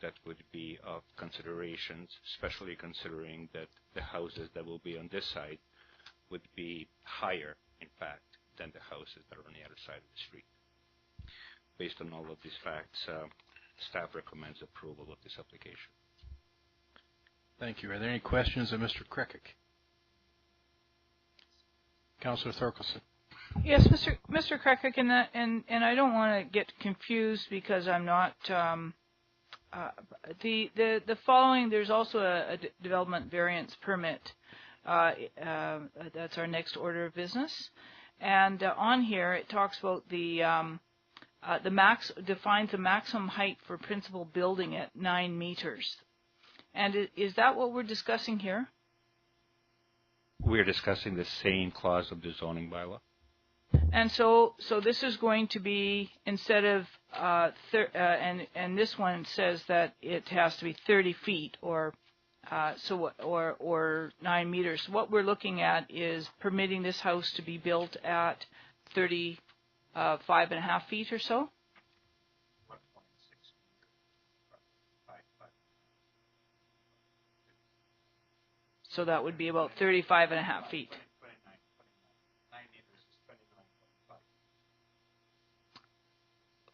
that would be of considerations, especially considering that the houses that will be on this side would be higher, in fact, than the houses that are on the other side of the street. based on all of these facts, staff recommends approval of this application. Thank you. Are there any questions of Mr. Krekic? Councillor Thorkelson. Yes, Mr. Krekic, and I don't want to get confused because I'm not the following. There's also a development variance permit. That's our next order of business, and on here it talks about defines the maximum height for principal building at 9 meters. And is that what we're discussing here? We're discussing the same clause of the zoning bylaw. And so this is going to be, instead of and this one says that it has to be 30 feet or 9 meters. What we're looking at is permitting this house to be built at 35.5 feet or so. So that would be about 35.5 feet.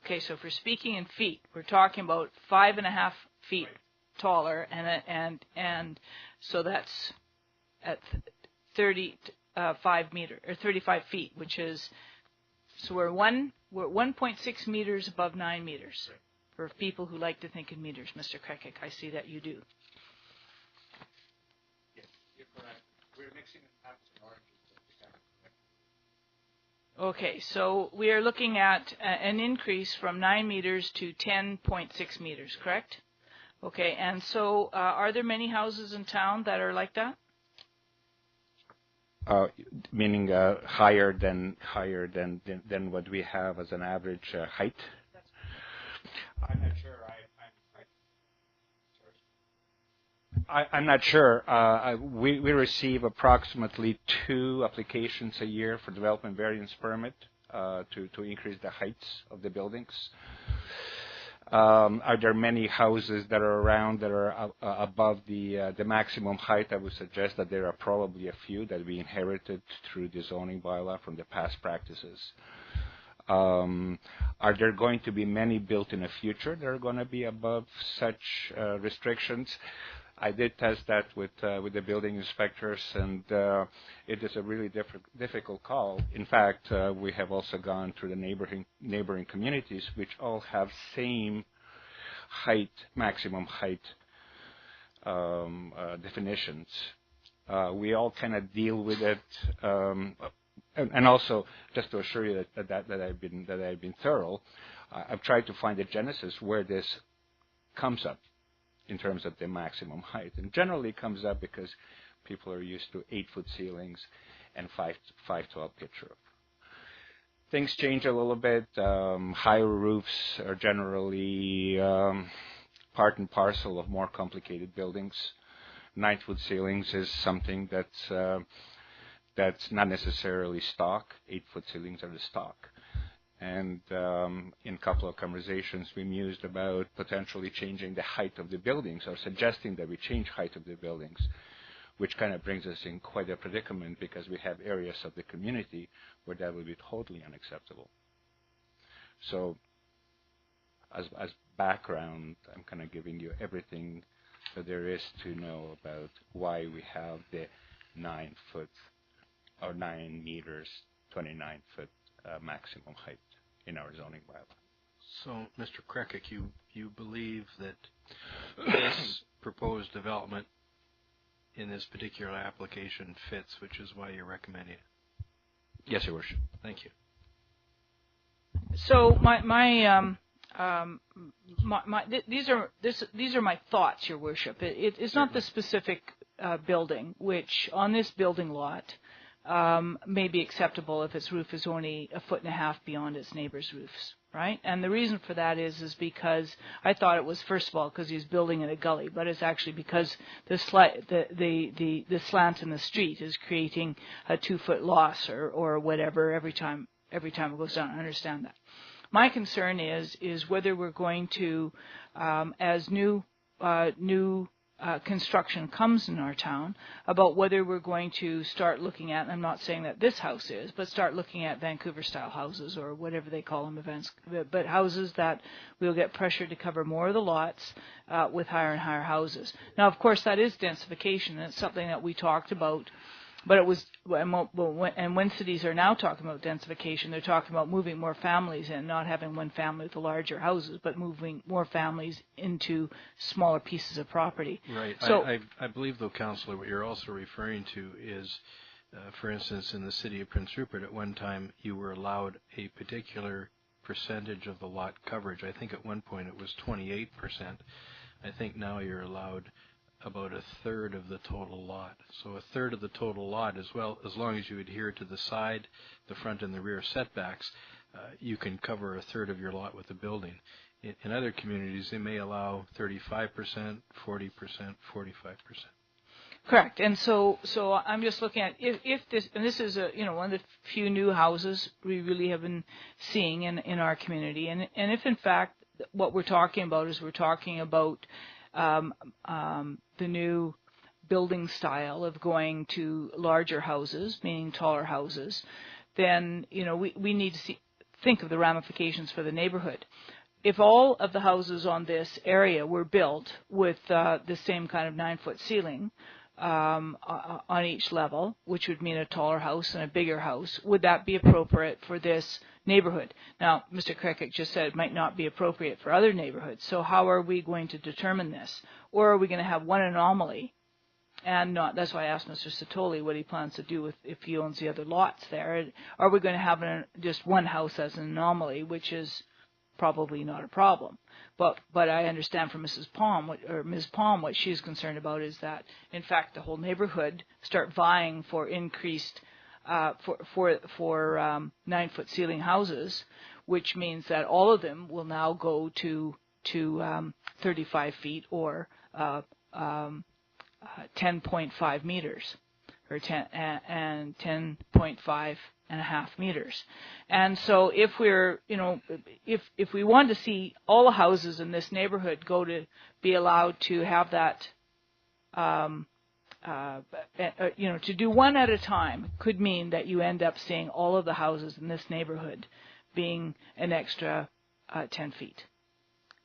Okay, so if we're speaking in feet, we're talking about 5.5 feet taller, and so that's at 35 feet, which is, so we're 1.6 meters above 9 meters. For people who like to think in meters, Mr. Krekic, I see that you do. We're mixing apples and oranges. Okay, so we are looking at an increase from 9 meters to 10.6 meters, correct? Okay, and so are there many houses in town that are like that? Meaning higher than what we have as an average height. I'm not sure. I'm not sure. We receive approximately 2 applications a year for development variance permit to increase the heights of the buildings. Are there many houses that are around that are above the maximum height? I would suggest that there are probably a few that we inherited through the zoning bylaw from the past practices. Are there going to be many built in the future that are going to be above such restrictions? I did test that with the building inspectors, and it is a really difficult call. In fact, we have also gone through the neighboring communities, which all have same height, maximum height definitions. We all kind of deal with it, and also just to assure you that I've been thorough. I've tried to find the genesis where this comes up in terms of the maximum height. And generally it comes up because people are used to 8-foot ceilings and 512 pitch roof. Things change a little bit. Higher roofs are generally part and parcel of more complicated buildings. 9-foot ceilings is something that's not necessarily stock. 8-foot ceilings are the stock. And in a couple of conversations, we mused about potentially changing the height of the buildings or suggesting that we change height of the buildings, which kind of brings us in quite a predicament because we have areas of the community where that would be totally unacceptable. So as background, I'm kind of giving you everything that there is to know about why we have the 9-foot or 9 meters, 29-foot maximum height in our zoning bylaw. So, Mr. Krekic, you believe that this proposed development in this particular application fits, which is why you're recommending it? Yes, Your Worship. Thank you. So these are my thoughts, Your Worship. It's not the specific building, which on this building lot may be acceptable if its roof is only 1.5 feet beyond its neighbor's roofs, right? And the reason for that is because I thought it was, first of all, because he's building in a gully, but it's actually because the slant in the street is creating a 2-foot loss or whatever every time it goes down. I understand that. My concern is whether we're going to, as new construction comes in our town, about whether we're going to start looking at, and I'm not saying that this house is, but start looking at Vancouver-style houses or whatever they call them, but houses that we'll get pressure to cover more of the lots with higher and higher houses. Now, of course, that is densification, and it's something that we talked about. But it was, and when cities are now talking about densification, they're talking about moving more families in, not having one family with the larger houses, but moving more families into smaller pieces of property. Right. So, I believe, though, Councillor, what you're also referring to is, for instance, in the city of Prince Rupert, at one time you were allowed a particular percentage of the lot coverage. I think at one point it was 28%. I think now you're allowed about a third of the total lot. So a third of the total lot, as well, as long as you adhere to the side, the front, and the rear setbacks, you can cover a third of your lot with a building. In other communities, they may allow 35%, 40%, 45%. correct. And so I'm just looking at if this, and this is one of the few new houses we really have been seeing in our community, and if in fact what we're talking about is we're talking about the new building style of going to larger houses, meaning taller houses, then we need to think of the ramifications for the neighborhood. If all of the houses on this area were built with the same kind of 9-foot ceiling on each level, which would mean a taller house and a bigger house, would that be appropriate for this neighborhood? Now, Mr. Krekic just said it might not be appropriate for other neighborhoods. So how are we going to determine this? Or are we going to have one anomaly? And not, that's why I asked Mr. Satoli what he plans to do if he owns the other lots there. Are we going to have just one house as an anomaly, which is probably not a problem? But I understand from Ms. Palm what she's concerned about is that, in fact, the whole neighborhood start vying for increased for 9-foot ceiling houses, which means that all of them will now go to 35 feet or 10.5 meters, or 10.5 and a half meters. And so if we're, if we want to see all the houses in this neighborhood be allowed to have that, to do one at a time could mean that you end up seeing all of the houses in this neighborhood being an extra 10 feet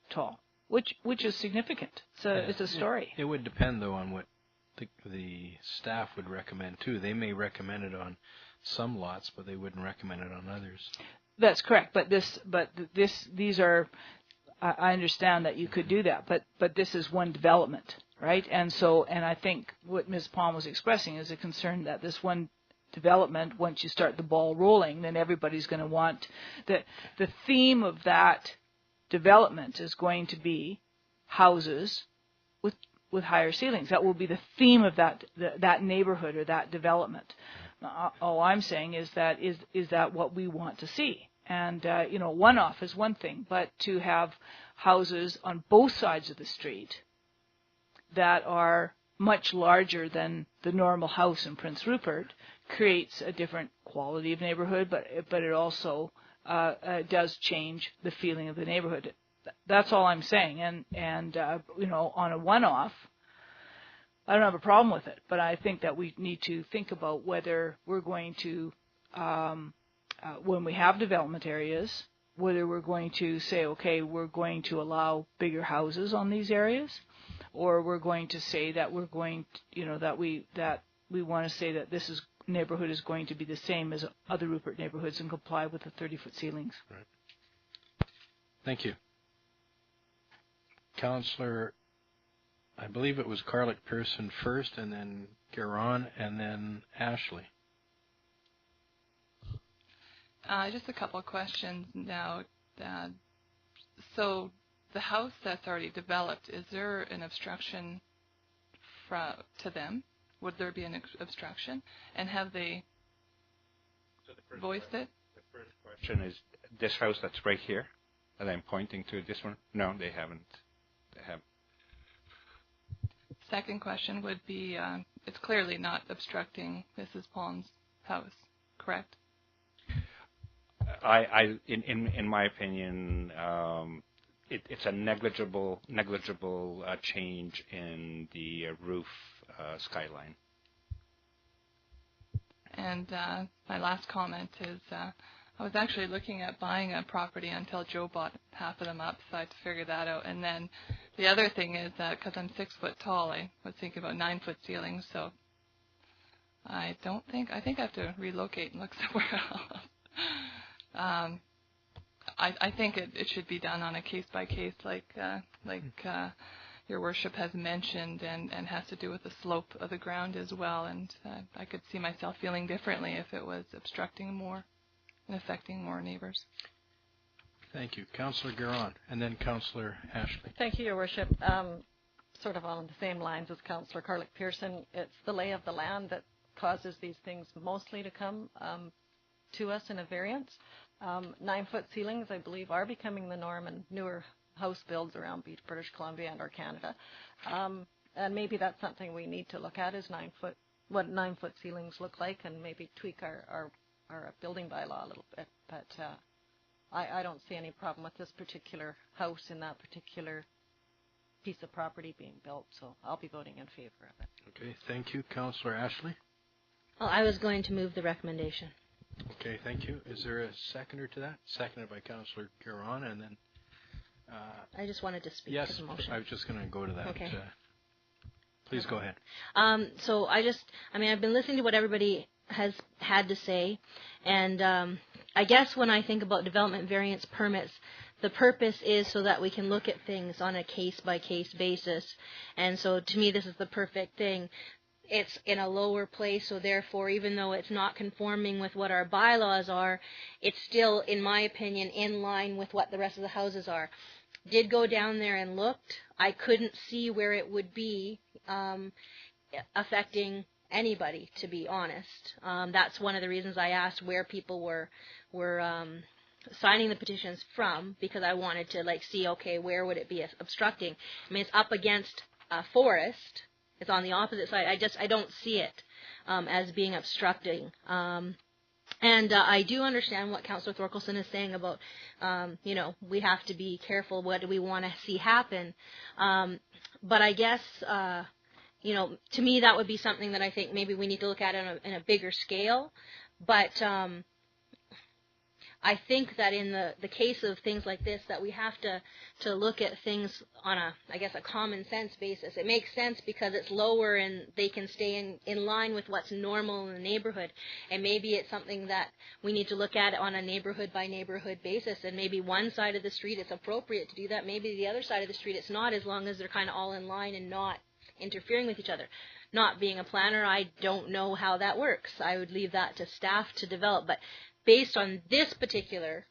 tall, which is significant. It's a story. It would depend, though, on what the staff would recommend, too. They may recommend it on some lots, but they wouldn't recommend it on others. That's correct. These are, I understand that you could do that, but this is one development, right? And I think what Ms. Palm was expressing is a concern that this one development, once you start the ball rolling, then everybody's going to want the theme of that development is going to be houses with higher ceilings. That will be the theme of that neighborhood or that development. All I'm saying is that what we want to see. And one-off is one thing, but to have houses on both sides of the street that are much larger than the normal house in Prince Rupert creates a different quality of neighborhood, but it also does change the feeling of the neighborhood. That's all I'm saying. And on a one-off, I don't have a problem with it, but I think that we need to think about whether we're going to, when we have development areas, whether we're going to say, okay, we're going to allow bigger houses on these areas, or we're going to say that we're going to, that we want to say that this neighborhood is going to be the same as other Rupert neighborhoods and comply with the 30-foot ceilings. Right. Thank you. Councillor, I believe it was Carlick Pearson first, and then Garon, and then Ashley. Just a couple of questions now. So the house that's already developed, is there an obstruction to them? Would there be an obstruction? And have they voiced it? The first question is this house that's right here that I'm pointing to, this one? No, they haven't. Second question would be, it's clearly not obstructing Mrs. Palm's house, correct? In my opinion, it's a negligible change in the roof skyline. And my last comment is I was actually looking at buying a property until Joe bought half of them up, so I had to figure that out. And then the other thing is that because I'm 6 foot tall, I was thinking about 9 foot ceilings, so I think I have to relocate and look somewhere else. I think it should be done on a case by case, like Your Worship has mentioned, and has to do with the slope of the ground as well. And I could see myself feeling differently if it was obstructing more and affecting more neighbors. Thank you, Councillor Giron, and then Councillor Ashley. Thank you, Your Worship. Sort of on the same lines as Councillor Carlick-Pearson, it's the lay of the land that causes these things mostly to come to us in a variance. 9 foot ceilings, I believe, are becoming the norm in newer house builds around British Columbia and or Canada. And maybe that's something we need to look at, is what 9 foot ceilings look like, and maybe tweak our building bylaw a little bit. But I don't see any problem with this particular house in that particular piece of property being built, so I'll be voting in favor of it. Okay, thank you. Councillor Ashley? Well, I was going to move the recommendation. Okay, thank you. Is there a seconder to that? Seconded by Councillor Giron, and then... I just wanted to speak yes, to the motion. I was just going to go to that. Okay. Please go ahead. So I've been listening to what everybody has had to say, and I guess when I think about development variance permits, the purpose is so that we can look at things on a case-by-case basis, and so to me this is the perfect thing. It's in a lower place, so therefore, even though it's not conforming with what our bylaws are, it's still, in my opinion, in line with what the rest of the houses are. Did go down there and looked. I couldn't see where it would be affecting anybody, to be honest. That's one of the reasons I asked where people were signing the petitions from, because I wanted to see, okay, where would it be obstructing? I mean, it's up against a forest. It's on the opposite side. I don't see it as being obstructing. And I do understand what Councillor Thorkelson is saying about, we have to be careful. What do we want to see happen? But I guess, to me that would be something that I think maybe we need to look at in a bigger scale. But I think that in the case of things like this, that we have to look at things on a common sense basis. It makes sense because it's lower and they can stay in line with what's normal in the neighborhood. And maybe it's something that we need to look at on a neighborhood by neighborhood basis. And maybe one side of the street it's appropriate to do that. Maybe the other side of the street it's not, as long as they're kind of all in line and not interfering with each other. Not being a planner, I don't know how that works. I would leave that to staff to develop. But based on this particular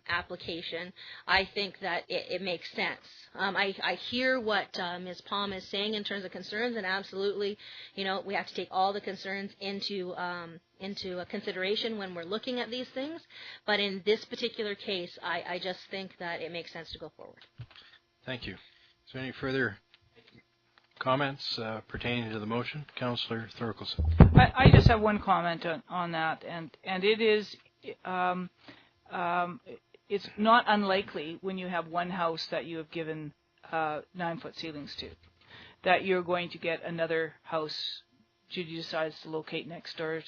application, I think that it makes sense. I hear what Ms. Palm is saying in terms of concerns, and absolutely, we have to take all the concerns into consideration when we're looking at these things. But in this particular case, I just think that it makes sense to go forward. Thank you. Is there any further comments pertaining to the motion? Councillor Thorkelson. I just have one comment on that, and it is it's not unlikely when you have one house that you have given 9 foot ceilings to, that you're going to get another house. Judy decides to locate next door.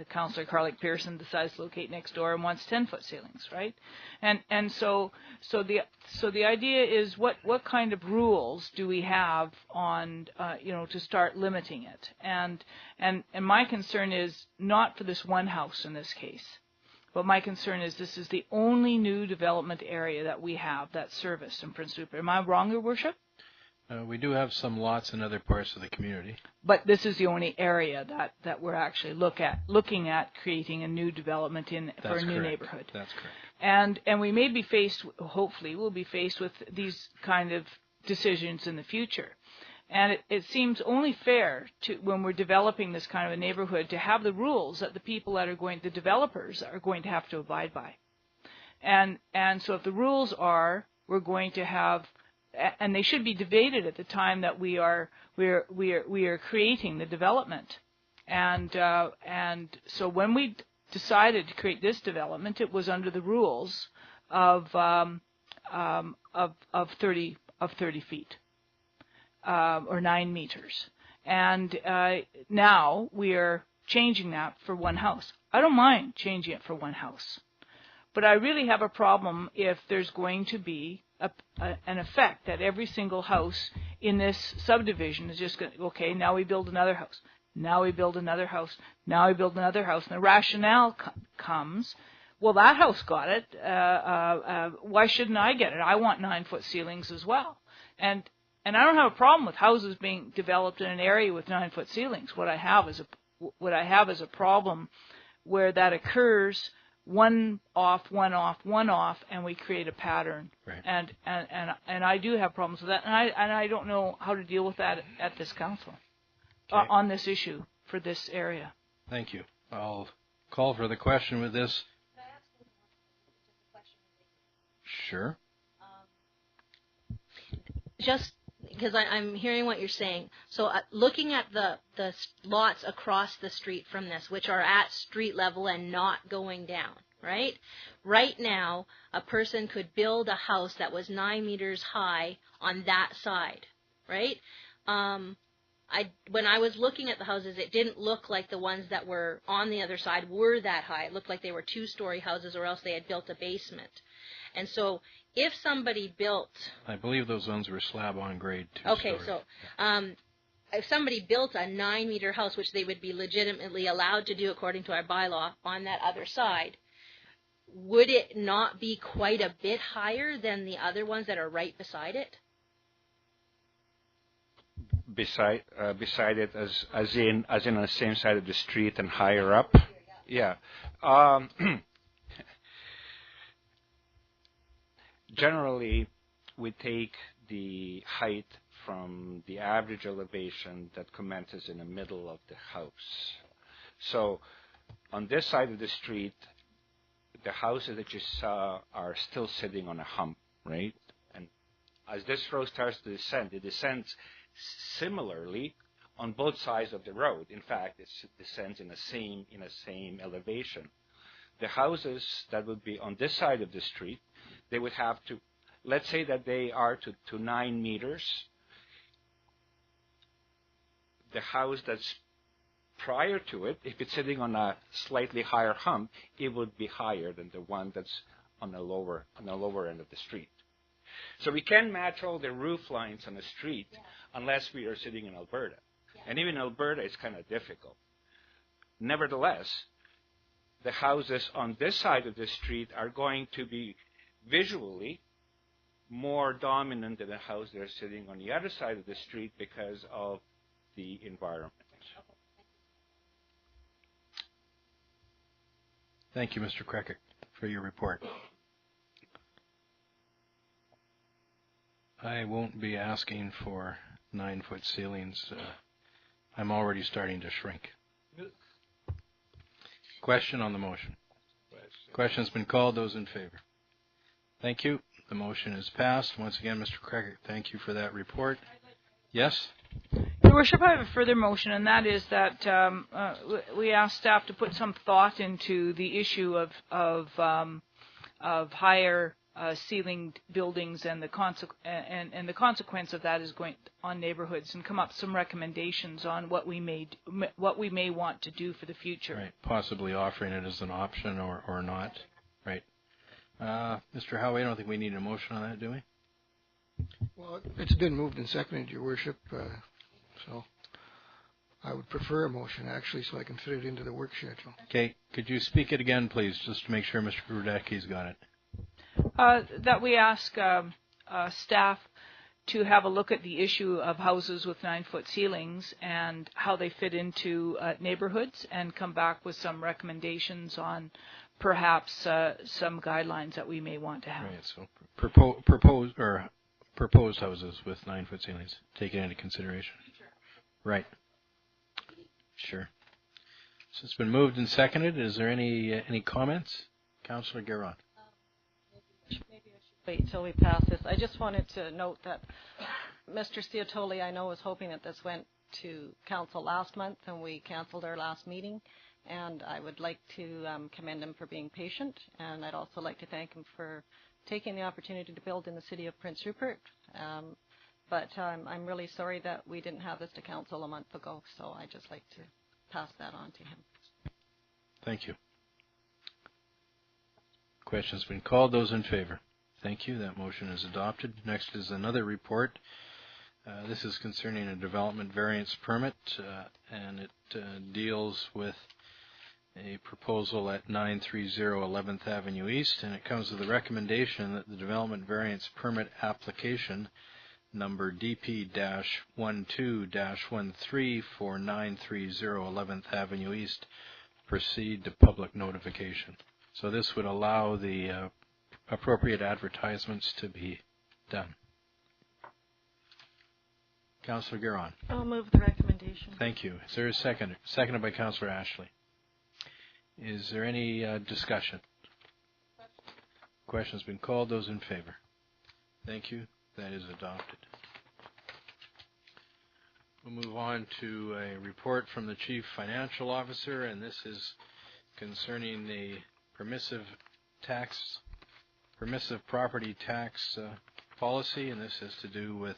Councillor Carlick-Pearson decides to locate next door and wants 10 foot ceilings, right? And so the idea is what kind of rules do we have on to start limiting it? And my concern is not for this one house in this case, but my concern is this is the only new development area that we have that's serviced in Prince Rupert. Am I wrong, Your Worship? We do have some lots in other parts of the community. But this is the only area that we're actually looking at creating a new development for a new neighborhood. That's correct. And we may be hopefully we'll be faced with these kind of decisions in the future. And it seems only fair to, when we're developing this kind of a neighborhood, to have the rules that the developers are going to have to abide by. And so if the rules are, we're going to have, and they should be debated at the time that we are creating the development. And so when we decided to create this development, it was under the rules of of 30 feet or 9 meters, and now we are changing that for one house. I don't mind changing it for one house, but I really have a problem if there's going to be an effect that every single house in this subdivision is just going to, okay, now we build another house. Now we build another house. Now we build another house. And the rationale comes, well, that house got it. Why shouldn't I get it? I want 9-foot ceilings as well. And I don't have a problem with houses being developed in an area with 9-foot ceilings. What I have is a problem where that occurs, one off, one off, one off, and we create a pattern. Right. And I do have problems with that, and I don't know how to deal with that at this council. Okay. On this issue for this area. Thank you. I'll call for the question with this. Sure. Just because I'm hearing what you're saying. So looking at the lots across the street from this, which are at street level and not going down, right? Right now, a person could build a house that was 9 meters high on that side, right? When I was looking at the houses, it didn't look like the ones that were on the other side were that high. It looked like they were 2-story houses, or else they had built a basement. And so if somebody built... I believe those ones were slab on grade 2 Okay, so if somebody built a 9-meter house, which they would be legitimately allowed to do according to our bylaw on that other side, would it not be quite a bit higher than the other ones that are right beside it? Beside it, as in on the same side of the street and higher up. Yeah. Generally, we take the height from the average elevation that commences in the middle of the house. So, on this side of the street, the houses that you saw are still sitting on a hump, right? And as this road starts to descend, it descends similarly on both sides of the road. In fact, it descends in the same elevation. The houses that would be on this side of the street, they would have to, let's say that they are to 9 meters. The house that's prior to it, if it's sitting on a slightly higher hump, it would be higher than the one that's on the lower end of the street. So we can match all the roof lines on the street unless we are sitting in Alberta. And even in Alberta, it's kind of difficult. Nevertheless, the houses on this side of the street are going to be visually more dominant than the house that are sitting on the other side of the street because of the environment. Thank you, Mr. Krekic, for your report. I won't be asking for 9-foot ceilings. I'm already starting to shrink. Question on the motion. Question's been called. Those in favor? Thank you. The motion is passed. Once again, Mr. Krekic, thank you for that report. Yes? Your Worship, I have a further motion, and that is that we ask staff to put some thought into the issue of higher ceiling buildings and the consequence of that is going on neighborhoods, and come up with some recommendations on what we may want to do for the future. Right. Possibly offering it as an option or not. Right. Mr. Howie, I don't think we need a motion on that, do we? Well, it's been moved and seconded, Your Worship, so I would prefer a motion, actually, so I can fit it into the work schedule. Okay. Could you speak it again, please, just to make sure Mr. Grudecki's got it? That we ask staff to have a look at the issue of houses with 9-foot ceilings and how they fit into neighborhoods, and come back with some recommendations on perhaps some guidelines that we may want to have. Right. So proposed houses with 9-foot ceilings taken into consideration. Sure. Right. Sure. So it's been moved and seconded. Is there any comments, Councillor Guerin? Maybe I should wait until we pass this. I just wanted to note that Mr. Ciotoli, I know, was hoping that this went to council last month, and we canceled our last meeting. And I would like to commend him for being patient, and I'd also like to thank him for taking the opportunity to build in the city of Prince Rupert. But I'm really sorry that we didn't have this to council a month ago, so I'd just like to pass that on to him. Thank you. Question's been called. Those in favor? Thank you. That motion is adopted. Next is another report. This is concerning a development variance permit, and it deals with a proposal at 930 11th Avenue East, and it comes with the recommendation that the development variance permit application number DP-12-13 for 930 11th Avenue East proceed to public notification. So this would allow the appropriate advertisements to be done. Councillor Giron. I'll move the recommendation. Thank you. Is there a second? Seconded by Councillor Ashley. Is there any discussion? Question's been called. Those in favor? Thank you. That is adopted. We'll move on to a report from the Chief Financial Officer, and this is concerning the permissive property tax policy, and this has to do with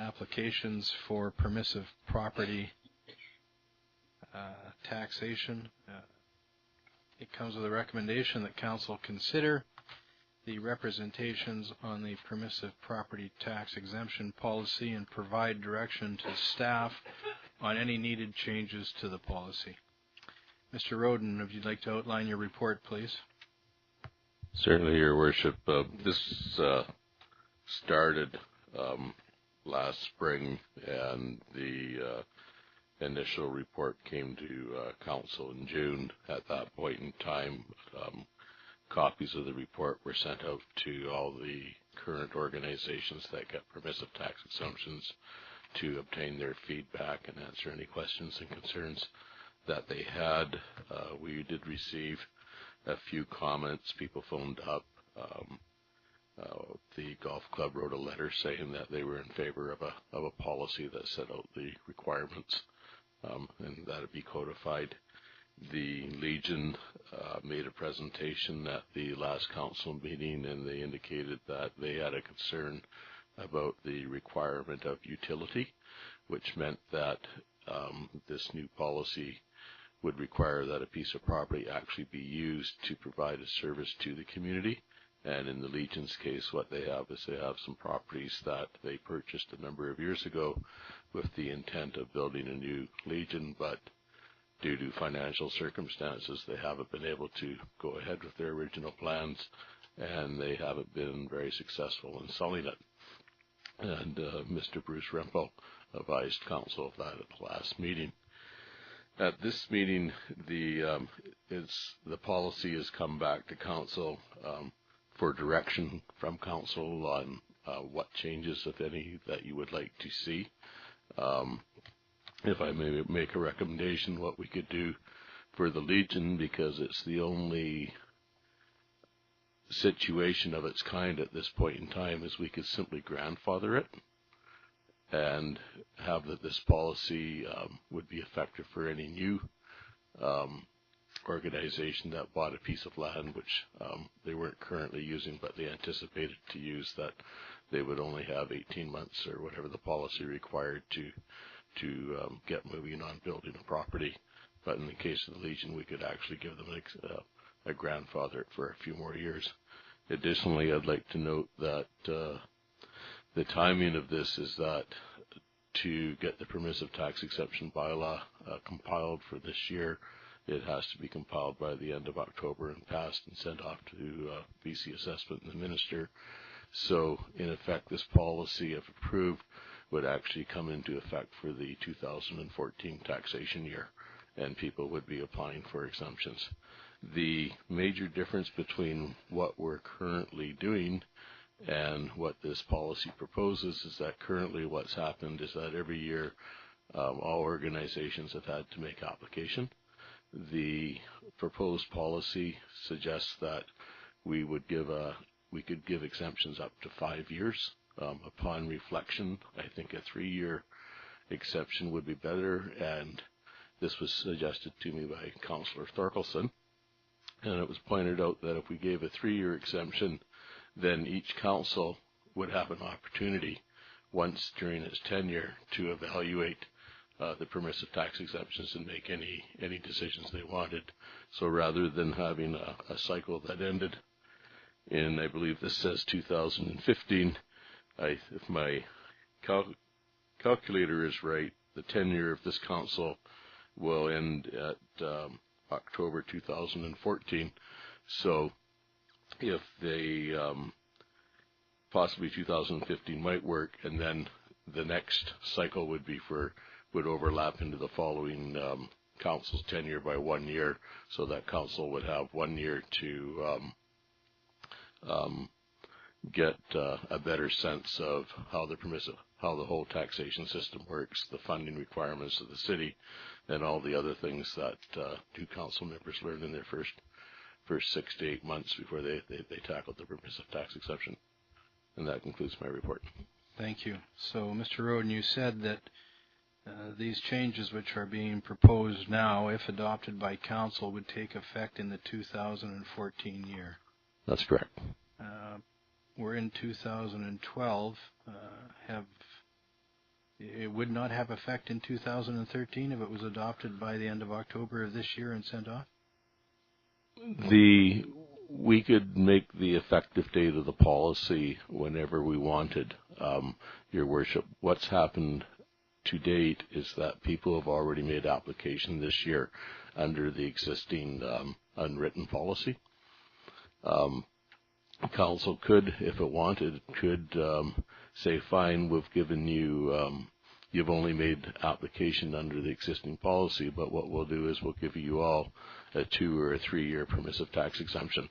applications for permissive property taxation. It comes with a recommendation that Council consider the representations on the permissive property tax exemption policy and provide direction to staff on any needed changes to the policy. Mr. Roden, if you'd like to outline your report, please. Certainly, Your Worship. This started last spring, and the initial report came to Council in June. At that point in time, copies of the report were sent out to all the current organizations that get permissive tax exemptions to obtain their feedback and answer any questions and concerns that they had. We did receive a few comments. People phoned up. The golf club wrote a letter saying that they were in favor of a policy that set out the requirements, and that it be codified. The Legion made a presentation at the last council meeting, and they indicated that they had a concern about the requirement of utility, which meant that this new policy would require that a piece of property actually be used to provide a service to the community. And in the Legion's case, what they have is they have some properties that they purchased a number of years ago with the intent of building a new Legion, but due to financial circumstances, they haven't been able to go ahead with their original plans, and they haven't been very successful in selling it. And Mr. Bruce Rempel advised Council of that at the last meeting. At this meeting, the policy has come back to Council for direction from Council on what changes, if any, that you would like to see. If I may make a recommendation, what we could do for the Legion, because it's the only situation of its kind at this point in time, is we could simply grandfather it and have that this policy would be effective for any new organization that bought a piece of land which they weren't currently using, but they anticipated to use, that they would only have 18 months or whatever the policy required to get moving on building a property. But in the case of the Legion, we could actually give them a grandfather for a few more years. Additionally, I'd like to note that the timing of this is that to get the permissive tax exception bylaw compiled for this year, it has to be compiled by the end of October and passed and sent off to BC Assessment and the Minister. So, in effect, this policy, if approved, would actually come into effect for the 2014 taxation year, and people would be applying for exemptions. The major difference between what we're currently doing and what this policy proposes is that currently what's happened is that every year all organizations have had to make application. The proposed policy suggests that we could give exemptions up to 5 years. Upon reflection, I think a 3-year exception would be better, and this was suggested to me by Councillor Thorkelson. And it was pointed out that if we gave a 3-year exemption, then each council would have an opportunity once during its tenure to evaluate the permissive tax exemptions and make any decisions they wanted. So rather than having a cycle that ended in, I believe this says 2015, if my calculator is right, the tenure of this council will end at October 2014. So if they possibly 2015 might work, and then the next cycle would overlap into the following council's tenure by 1 year, so that council would have 1 year to get a better sense of how the whole taxation system works, the funding requirements of the city, and all the other things that new council members learn in their first 6 to 8 months before they tackle the permissive tax exemption. And that concludes my report. Thank you. So, Mr. Roden, you said that these changes which are being proposed now, if adopted by council, would take effect in the 2014 year. That's correct. We're in 2012. It would not have effect in 2013 if it was adopted by the end of October of this year and sent off? We could make the effective date of the policy whenever we wanted, Your Worship. What's happened to date is that people have already made application this year under the existing unwritten policy. Council could, if it wanted, say, fine, we've given you, you've only made application under the existing policy, but what we'll do is we'll give you all a 2 or a 3 year permissive tax exemption.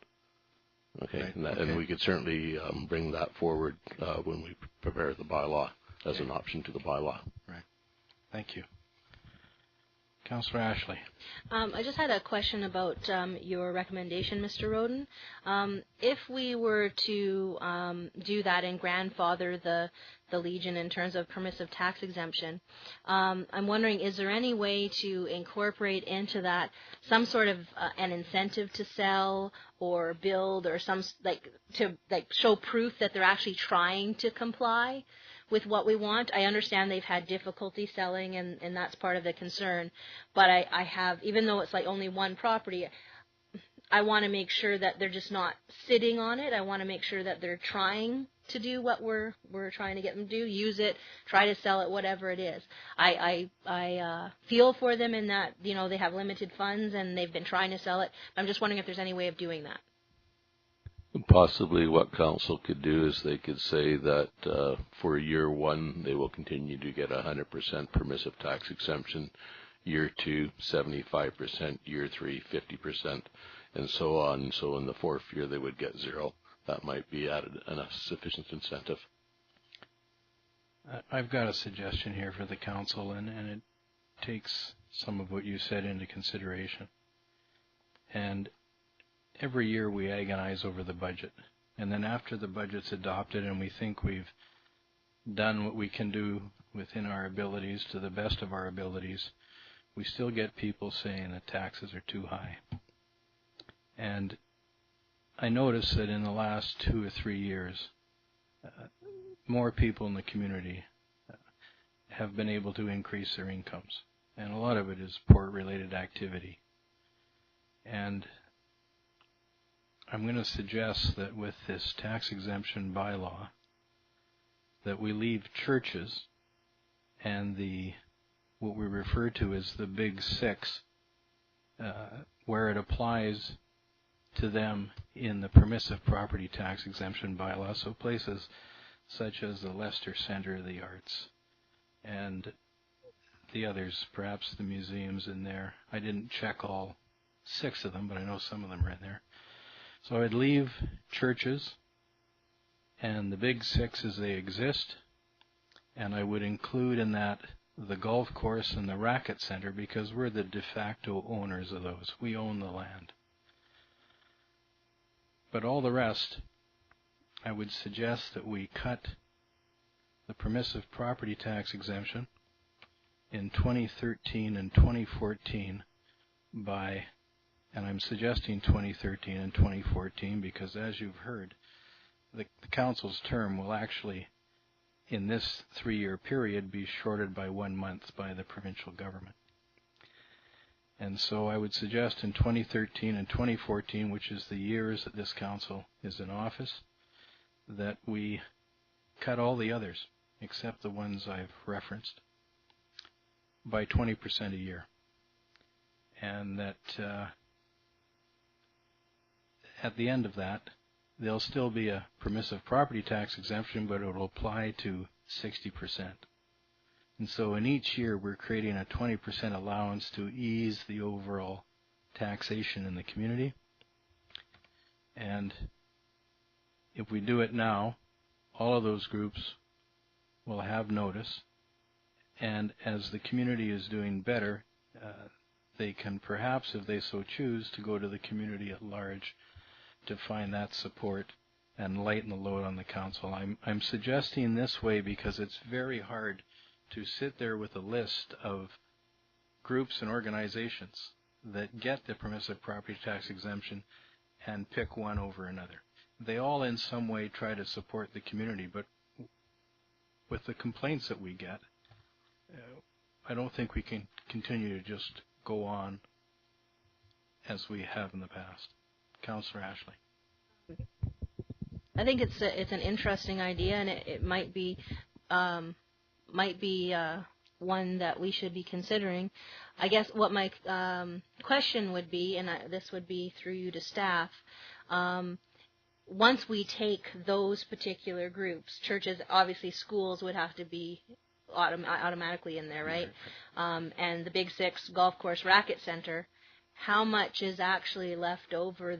Okay, right. And we could certainly bring that forward when we prepare the bylaw as an option to the bylaw. Right. Thank you. Councillor Ashley. I just had a question about your recommendation, Mr. Roden. If we were to do that and grandfather the Legion in terms of permissive tax exemption, I'm wondering, is there any way to incorporate into that some sort of an incentive to sell or build, or some to show proof that they're actually trying to comply with what we want? I understand they've had difficulty selling, and that's part of the concern. But I have, even though it's like only one property, I want to make sure that they're just not sitting on it. I want to make sure that they're trying to do what we're trying to get them to do, use it, try to sell it, whatever it is. I feel for them in that, you know, they have limited funds and they've been trying to sell it. I'm just wondering if there's any way of doing that. Possibly what council could do is they could say that for year 1 they will continue to get 100% permissive tax exemption, year 2 75%, year 3 50%, and so on. So in the 4th year they would get 0. That might be added enough sufficient incentive. I've got a suggestion here for the council, and it takes some of what you said into consideration. And every year we agonize over the budget, and then after the budget's adopted and we think we've done what we can do within our abilities to the best of our abilities, we still get people saying that taxes are too high. And I notice that in the last 2 or 3 years, more people in the community have been able to increase their incomes, and a lot of it is port-related activity. And I'm going to suggest that with this tax exemption bylaw, that we leave churches and what we refer to as the big 6, where it applies to them in the permissive property tax exemption bylaw. So places such as the Leicester Centre of the Arts and the others, perhaps the museums in there. I didn't check all 6 of them, but I know some of them are in there. So I'd leave churches and the big 6 as they exist, and I would include in that the golf course and the racket center, because we're the de facto owners of those. We own the land. But all the rest, I would suggest that we cut the permissive property tax exemption in 2013 and 2014 by, and I'm suggesting 2013 and 2014 because, as you've heard, the council's term will actually, in this 3-year period, be shorted by 1 month by the provincial government. And so I would suggest in 2013 and 2014, which is the years that this council is in office, that we cut all the others, except the ones I've referenced, by 20% a year. And that at the end of that, there'll still be a permissive property tax exemption, but it will apply to 60%. And so in each year, we're creating a 20% allowance to ease the overall taxation in the community. And if we do it now, all of those groups will have notice. And as the community is doing better, they can perhaps, if they so choose, to go to the community at large to find that support and lighten the load on the council. I'm suggesting this way because it's very hard to sit there with a list of groups and organizations that get the permissive property tax exemption and pick one over another. They all in some way try to support the community, but with the complaints that we get, I don't think we can continue to just go on as we have in the past. Councillor Ashley. I think it's an interesting idea, and it might be one that we should be considering. I guess what my question would be, and this would be through you to staff, once we take those particular groups, churches, obviously schools would have to be automatically in there, right? And the Big Six Golf Course Racket Center, how much is actually left over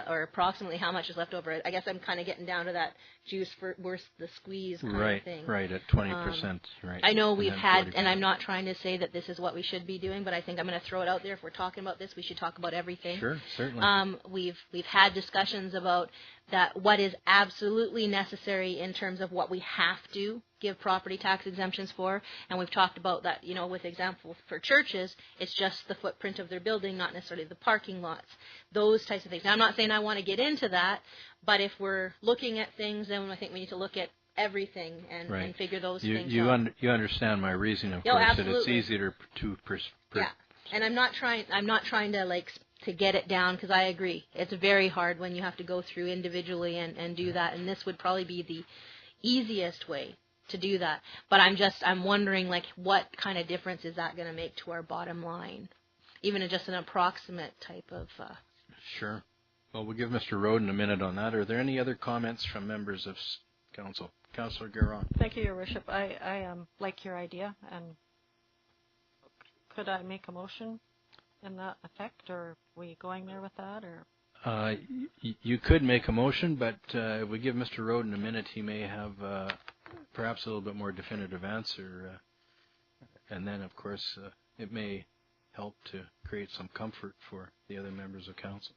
or approximately how much is left over? I guess I'm kind of getting down to that juice for worth the squeeze kind of thing. Right, at 20%, right. I know we've had, 40%. and I'm not trying to say that this is what we should be doing, but I think I'm going to throw it out there. If we're talking about this, we should talk about everything. Sure, certainly. We've had discussions about that what is absolutely necessary in terms of what we have to give property tax exemptions for, and we've talked about that, with example for churches, it's just the footprint of their building, not necessarily the parking lots, those types of things. Now, I'm not saying I want to get into that, but if we're looking at things, then I think we need to look at everything and figure those things out. You understand my reasoning, of No, course, absolutely. that it's easier to yeah, and I'm not trying to to get it down, because I agree. It's very hard when you have to go through individually and do that, and this would probably be the easiest way to do that. But I'm wondering, what kind of difference is that going to make to our bottom line? Even just an approximate type of... Sure. Well, we'll give Mr. Roden a minute on that. Are there any other comments from members of council? Councillor Garon. Thank you, Your Worship. I like your idea, and could I make a motion in that effect, or are we going there with that, or? You could make a motion, but if we give Mr. Roden a minute, he may have perhaps a little bit more definitive answer, and then, of course, it may help to create some comfort for the other members of council.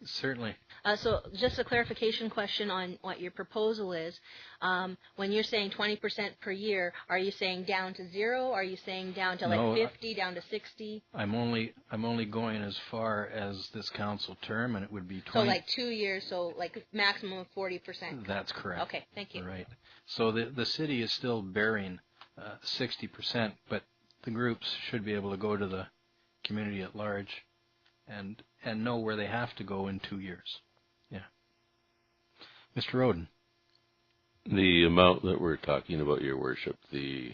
Certainly. So just a clarification question on what your proposal is. When you're saying 20% per year, are you saying down to 0? Are you saying down to 50, down to 60? I'm only going as far as this council term, and it would be 20. So 2 years, so maximum of 40%. That's correct. Okay, thank you. Right. So the city is still bearing 60%, but the groups should be able to go to the community at large and know where they have to go in 2 years. Yeah. Mr. Roden. The amount that we're talking about, Your Worship, the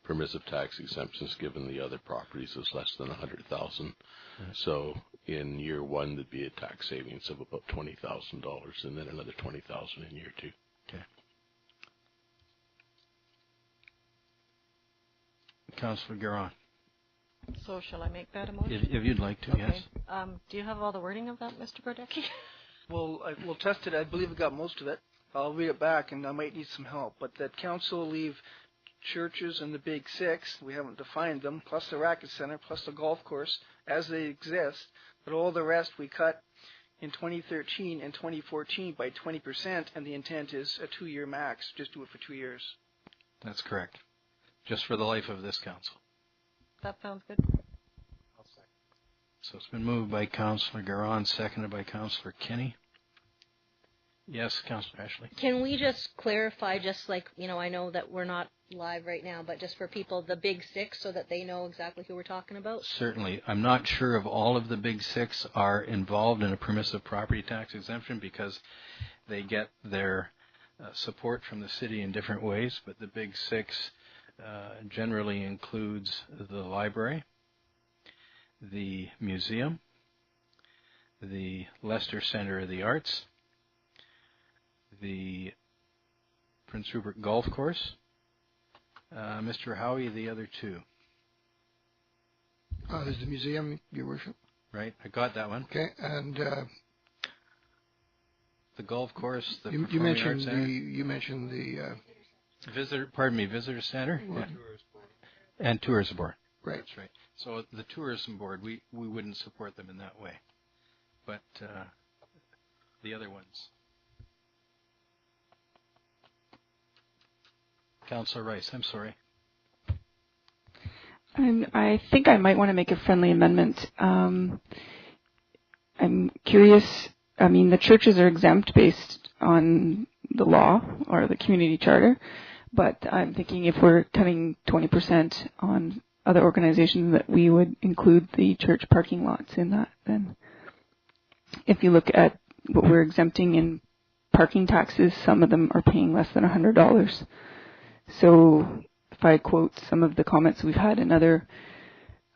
permissive tax exemptions given the other properties is less than $100,000. Right. So in year one, there'd be a tax savings of about $20,000, and then another $20,000 in year two. Okay. Councillor Garon. So shall I make that a motion? If you'd like to, okay. Yes. Do you have all the wording of that, Mr. Burdecki? Well, we'll test it. I believe we got most of it. I'll read it back, and I might need some help. But that council will leave churches and the Big Six, we haven't defined them, plus the racket center, plus the golf course, as they exist. But all the rest we cut in 2013 and 2014 by 20%, and the intent is a 2-year max. Just do it for 2 years. That's correct. Just for the life of this council. That sounds good. So it's been moved by Councillor Garon, seconded by Councillor Kenny. Yes, Councillor Ashley. Can we just clarify, just like, I know that we're not live right now, but just for people, the big six, so that they know exactly who we're talking about? Certainly. I'm not sure if all of the big six are involved in a permissive property tax exemption because they get their support from the city in different ways, but the big six generally includes the library, the museum, the Leicester Centre of the Arts, the Prince Rupert Golf Course, Mr. Howie, the other two. There's the museum, Your Worship. Right, I got that one. Okay, and the golf course, the you mentioned the visitor center and tourism board. Right. That's right. So the tourism board, we wouldn't support them in that way, but the other ones. Councillor Rice, I'm sorry. I think I might want to make a friendly amendment. I'm curious. I mean, the churches are exempt based on the law or the community charter, but I'm thinking if we're cutting 20% on other organizations, that we would include the church parking lots in that. Then, if you look at what we're exempting in parking taxes, some of them are paying less than $100. So if I quote some of the comments we've had in other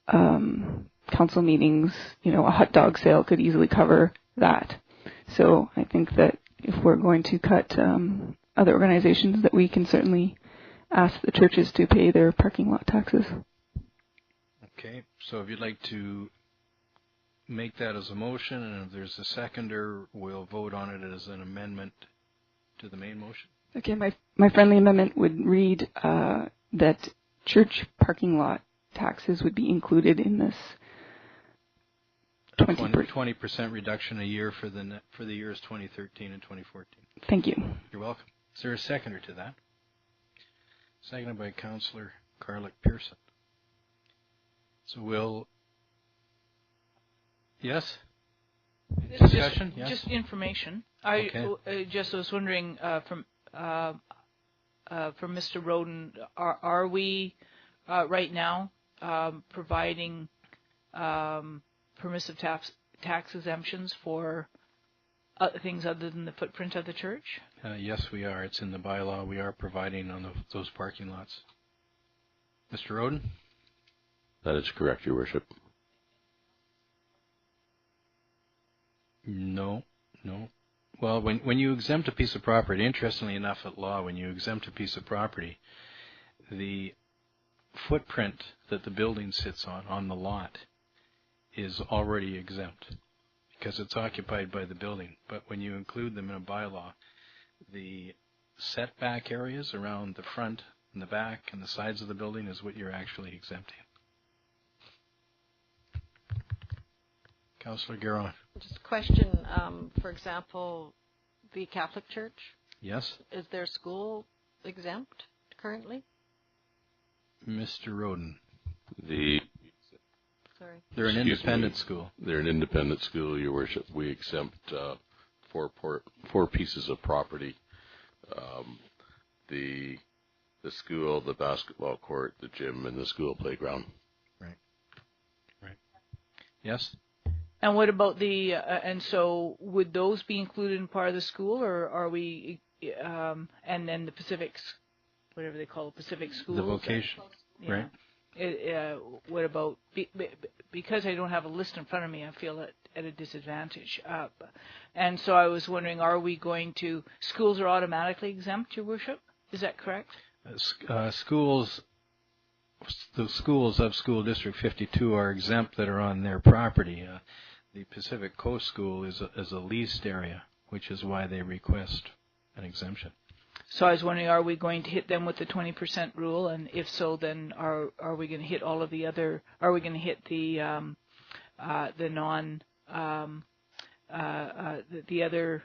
council meetings, a hot dog sale could easily cover that. So I think that if we're going to cut other organizations, that we can certainly ask the churches to pay their parking lot taxes. Okay, so if you'd like to make that as a motion, and if there's a seconder, we'll vote on it as an amendment to the main motion. Okay, my friendly amendment would read that church parking lot taxes would be included in this 20% reduction a year for the years 2013 and 2014. Thank you. You're welcome. Is there a seconder to that? Seconded by Councillor Carlick Pearson. So we'll... Yes? Discussion? Yes? Just information. Okay. I just was wondering from Mr. Roden, are we right now providing permissive tax exemptions for things other than the footprint of the church? Yes, we are. It's in the bylaw. We are providing on those parking lots. Mr. Roden? That is correct, Your Worship. No. Well, when you exempt a piece of property, interestingly enough at law, when you exempt a piece of property, the footprint that the building sits on the lot, is already exempt because it's occupied by the building. But when you include them in a bylaw, the setback areas around the front and the back and the sides of the building is what you're actually exempting. Councillor Guerin. Just a question, for example, the Catholic Church. Yes? Is their school exempt currently? Mr. Roden. They're an independent school. They're an independent school, Your Worship. We exempt four pieces of property. The school, the basketball court, the gym, and the school playground. Right. Yes? And what about and so would those be included in part of the school, or are we, and then the Pacific, whatever they call it, Pacific schools? The vocation, right. What about, because I don't have a list in front of me, I feel at a disadvantage. And so I was wondering, are we going to, schools are automatically exempt, Your Worship? Is that correct? Schools, the schools of School District 52 are exempt that are on their property. The Pacific Coast School is a leased area, which is why they request an exemption. So I was wondering, are we going to hit them with the 20% rule? And if so, then are we going to hit all of the other? Are we going to hit the other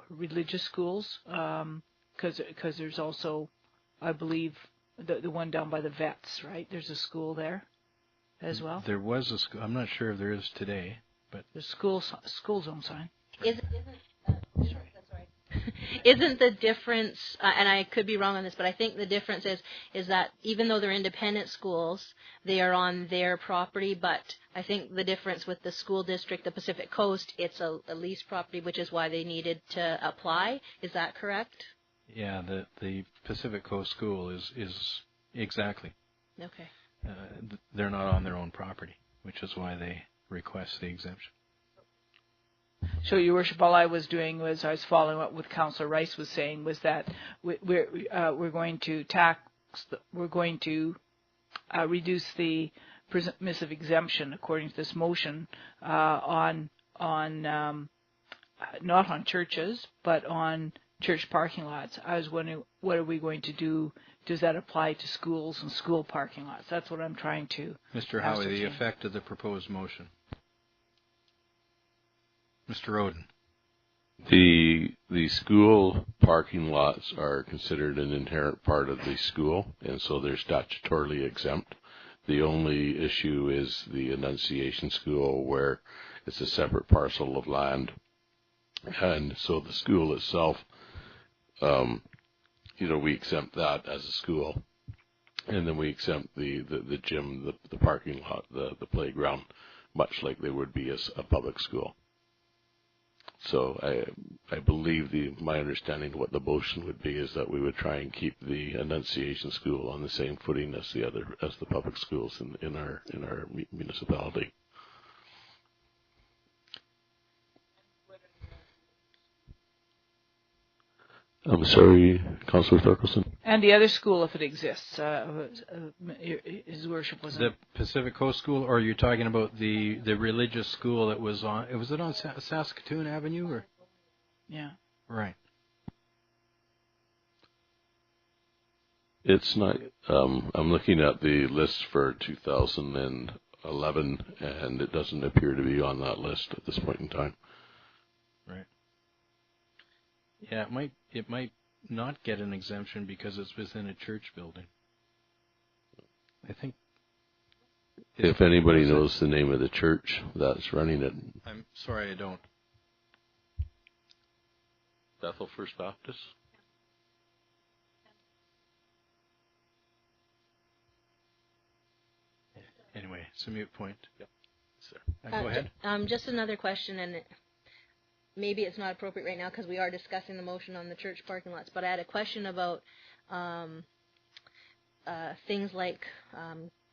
religious schools? Because there's also, I believe, the one down by the vets, right? There's a school there as well. There was a school. I'm not sure if there is today, but the school zone sign. Isn't Isn't the difference, and I could be wrong on this, but I think the difference is that even though they're independent schools, they are on their property, but I think the difference with the school district, the Pacific Coast, it's a leased property, which is why they needed to apply. Is that correct? Yeah, the Pacific Coast School is exactly. Okay. They're not on their own property, which is why they request the exemption. So, Your Worship, all I was doing was I was following up what Councillor Rice was saying was that we're going to reduce the permissive exemption according to this motion on not on churches but on church parking lots. I was wondering, what are we going to do? Does that apply to schools and school parking lots? That's what I'm trying to Mr. Howie, the effect of the proposed motion. Mr. Roden. The school parking lots are considered an inherent part of the school, and so they're statutorily exempt. The only issue is the Annunciation School, where it's a separate parcel of land, and so the school itself, we exempt that as a school, and then we exempt the gym, the parking lot, the playground, much like they would be as a public school. So I believe my understanding of what the motion would be is that we would try and keep the Annunciation School on the same footing as the public schools in our municipality. I'm sorry, Councillor Thorkelson. And the other school, if it exists, His Worship was the Pacific Coast School, or are you talking about the religious school that was on? Was it on Saskatoon Avenue, or? Yeah. Right. It's not. I'm looking at the list for 2011, and it doesn't appear to be on that list at this point in time. Right. Yeah, it might not get an exemption because it's within a church building. I think. If anybody knows the name of the church that's running it. I'm sorry, I don't. Bethel First Baptist? Anyway, it's a moot point. Yep. Sir. Go ahead. Just another question, and maybe it's not appropriate right now because we are discussing the motion on the church parking lots, but I had a question about things like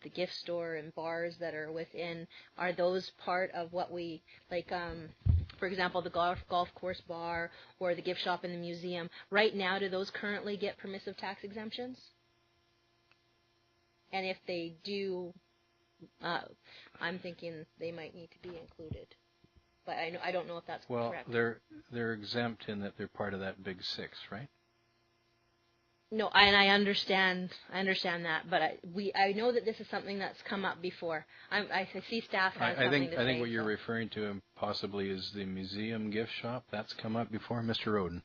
the gift store and bars that are within. Are those part of what we, like, for example, the golf course bar or the gift shop in the museum? Right now, do those currently get permissive tax exemptions? And if they do, I'm thinking they might need to be included. But I don't know if that's correct. Well, they're exempt in that they're part of that big six, right? No, and I understand that, but I know that this is something that's come up before. I see staff has something to say. I think what you're referring to possibly is the museum gift shop. That's come up before, Mr. Roden.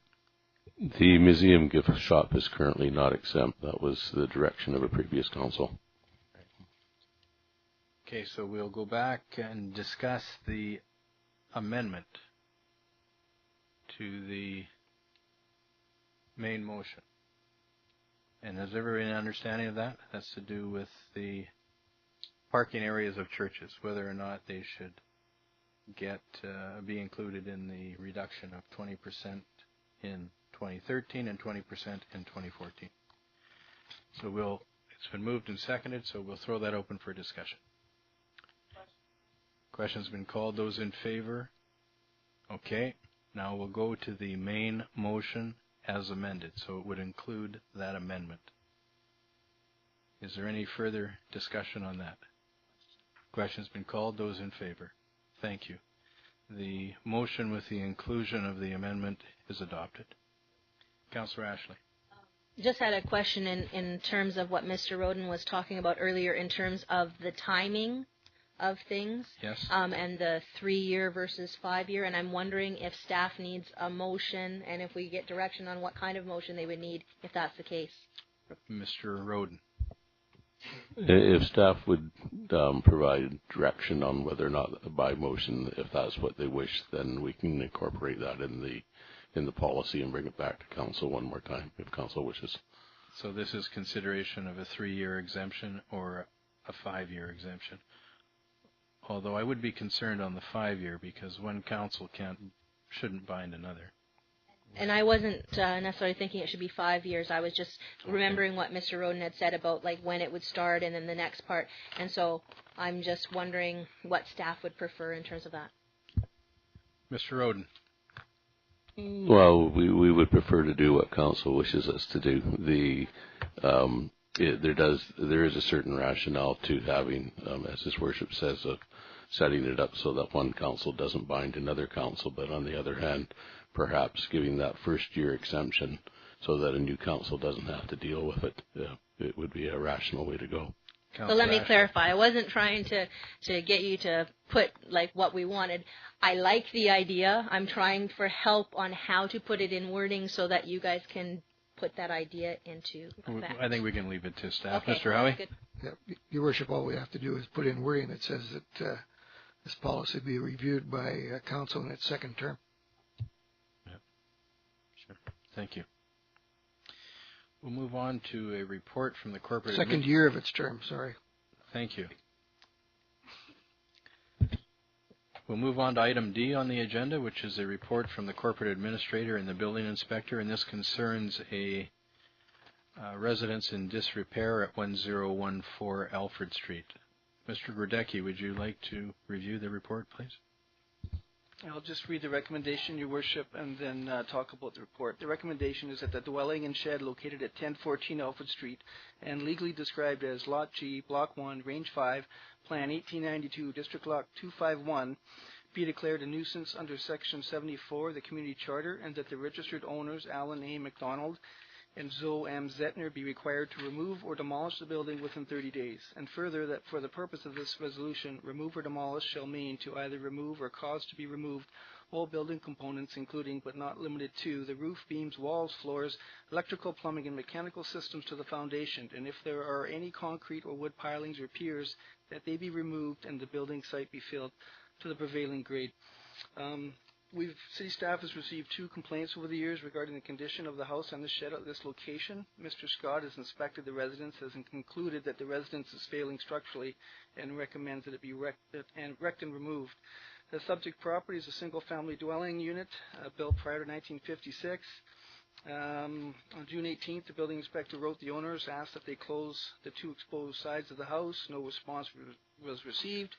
The museum gift shop is currently not exempt. That was the direction of a previous council. Okay, so we'll go back and discuss the amendment to the main motion. And has everybody an understanding of that? That's to do with the parking areas of churches, whether or not they should be included in the reduction of 20% in 2013 and 20% in 2014. So it's been moved and seconded, so we'll throw that open for discussion. Question's been called. Those in favor? Okay. Now we'll go to the main motion as amended, so it would include that amendment. Is there any further discussion on that? Question's been called. Those in favor? Thank you. The motion with the inclusion of the amendment is adopted. Councillor Ashley. Just had a question in terms of what Mr. Roden was talking about earlier in terms of the timing of things. Yes. And the 3-year versus 5-year, and I'm wondering if staff needs a motion and if we get direction on what kind of motion they would need if that's the case. Mr. Roden. If staff would provide direction on whether or not by motion, if that's what they wish, then we can incorporate that in the policy and bring it back to council one more time if council wishes. So this is consideration of a 3-year exemption or a 5-year exemption. Although I would be concerned on the 5-year because one council shouldn't bind another. And I wasn't necessarily thinking it should be 5 years. I was just remembering what Mr. Roden had said about like when it would start and then the next part. And so I'm just wondering what staff would prefer in terms of that. Mr. Roden. Well, we would prefer to do what council wishes us to do. There is a certain rationale to having, as His Worship says, of setting it up so that one council doesn't bind another council, but on the other hand, perhaps giving that first-year exemption so that a new council doesn't have to deal with it. It would be a rational way to go. But let me clarify. I wasn't trying to get you to put like what we wanted. I like the idea. I'm trying for help on how to put it in wording so that you guys can put that idea into effect. I think we can leave it to staff. Okay, Mr. Howie? good. Yeah, Your Worship, all we have to do is put in wording that says that this policy be reviewed by council in its second term. Yeah. Sure. Thank you. We'll move on to a report from the corporate... Second year of its term, sorry. Thank you. We'll move on to item D on the agenda, which is a report from the corporate administrator and the building inspector, and this concerns a residence in disrepair at 1014 Alfred Street. Mr. Grodecki, would you like to review the report, please? I'll just read the recommendation, Your Worship, and then talk about the report. The recommendation is that the dwelling and shed located at 1014 Alfred Street and legally described as Lot G, Block 1, Range 5, Plan 1892, District Lot 251, be declared a nuisance under Section 74 of the Community Charter, and that the registered owners, Alan A. McDonald and Zoe M. Zettner, be required to remove or demolish the building within 30 days. And further, that for the purpose of this resolution, remove or demolish shall mean to either remove or cause to be removed all building components, including but not limited to the roof, beams, walls, floors, electrical, plumbing, and mechanical systems to the foundation. And if there are any concrete or wood pilings or piers, that they be removed and the building site be filled to the prevailing grade. City staff has received 2 complaints over the years regarding the condition of the house and the shed at this location. Mr. Scott has inspected the residence and concluded that the residence is failing structurally and recommends that it be wrecked and removed. The subject property is a single-family dwelling unit built prior to 1956. On June 18th, the building inspector wrote the owners, asked that they close the 2 exposed sides of the house. No response was received.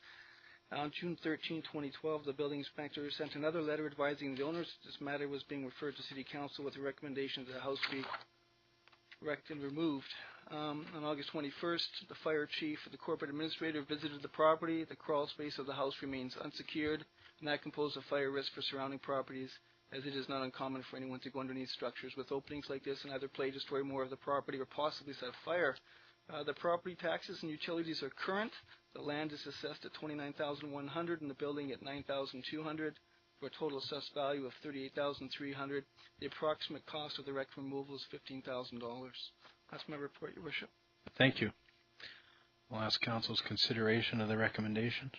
On June 13, 2012, the building inspector sent another letter advising the owners that this matter was being referred to City Council with a recommendation that the house be wrecked and removed. On August 21st, the fire chief and the corporate administrator visited the property. The crawl space of the house remains unsecured, and that can pose a fire risk for surrounding properties, as it is not uncommon for anyone to go underneath structures with openings like this and either play, destroy more of the property, or possibly set fire. The property taxes and utilities are current. The land is assessed at $29,100 and the building at $9,200 for a total assessed value of $38,300. The approximate cost of the wreck removal is $15,000. That's my report, Your Worship. Thank you. We'll ask Council's consideration of the recommendation.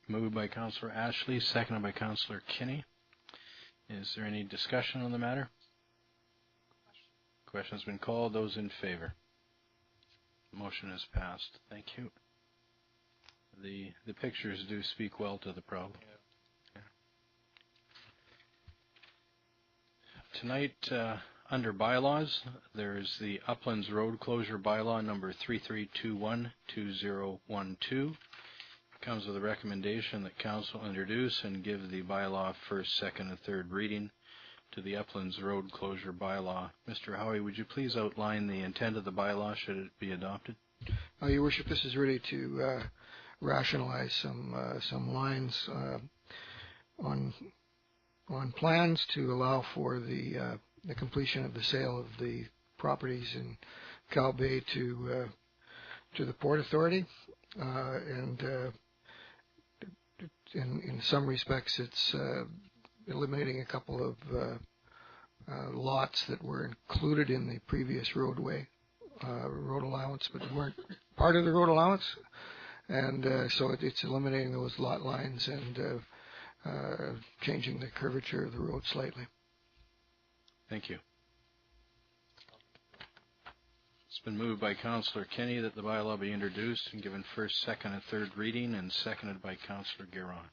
Moved by Councillor Ashley, seconded by Councillor Kinney. Is there any discussion on the matter? Question has been called. Those in favor? Motion is passed. Thank you. The pictures do speak well to the problem. Yeah. Tonight, under bylaws, there's the Uplands Road Closure Bylaw number 3321-2012. Comes with a recommendation that Council introduce and give the bylaw first, second, and third reading to the Uplands Road Closure Bylaw. Mr. Howie, would you please outline the intent of the bylaw should it be adopted? Your Worship, this is really to rationalize some lines on plans to allow for the completion of the sale of the properties in Cow Bay to the Port Authority, and in some respects it's eliminating a couple of lots that were included in the previous roadway road allowance, but weren't part of the road allowance, and so it's eliminating those lot lines and changing the curvature of the road slightly. Thank you. It's been moved by Councillor Kenny that the bylaw be introduced and given first, second, and third reading, and seconded by Councillor Giron.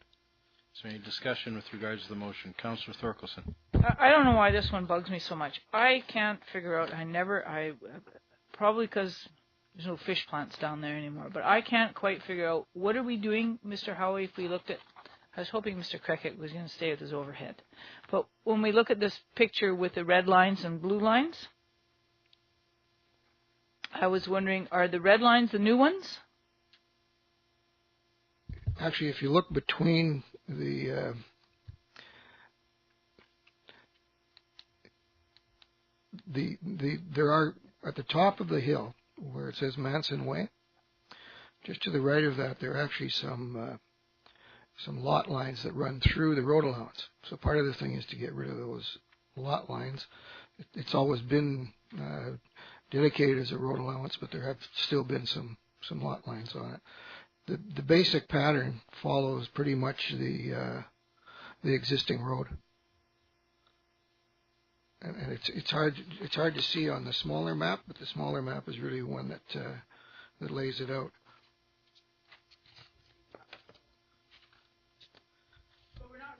Is there any discussion with regards to the motion? Councillor Thorkelson. I don't know why this one bugs me so much. I can't figure out. Probably because there's no fish plants down there anymore. But I can't quite figure out what are we doing, Mr. Howie. If we looked at, I was hoping Mr. Creckett was going to stay with his overhead. But when we look at this picture with the red lines and blue lines, I was wondering, are the red lines the new ones? Actually, if you look between the there are at the top of the hill where it says Manson Way. Just to the right of that, there are actually some lot lines that run through the road allowance. So part of the thing is to get rid of those lot lines. It's always been dedicated as a road allowance, but there have still been some lot lines on it. The basic pattern follows pretty much the existing road, and it's hard to see on the smaller map, but the smaller map is really one that lays it out.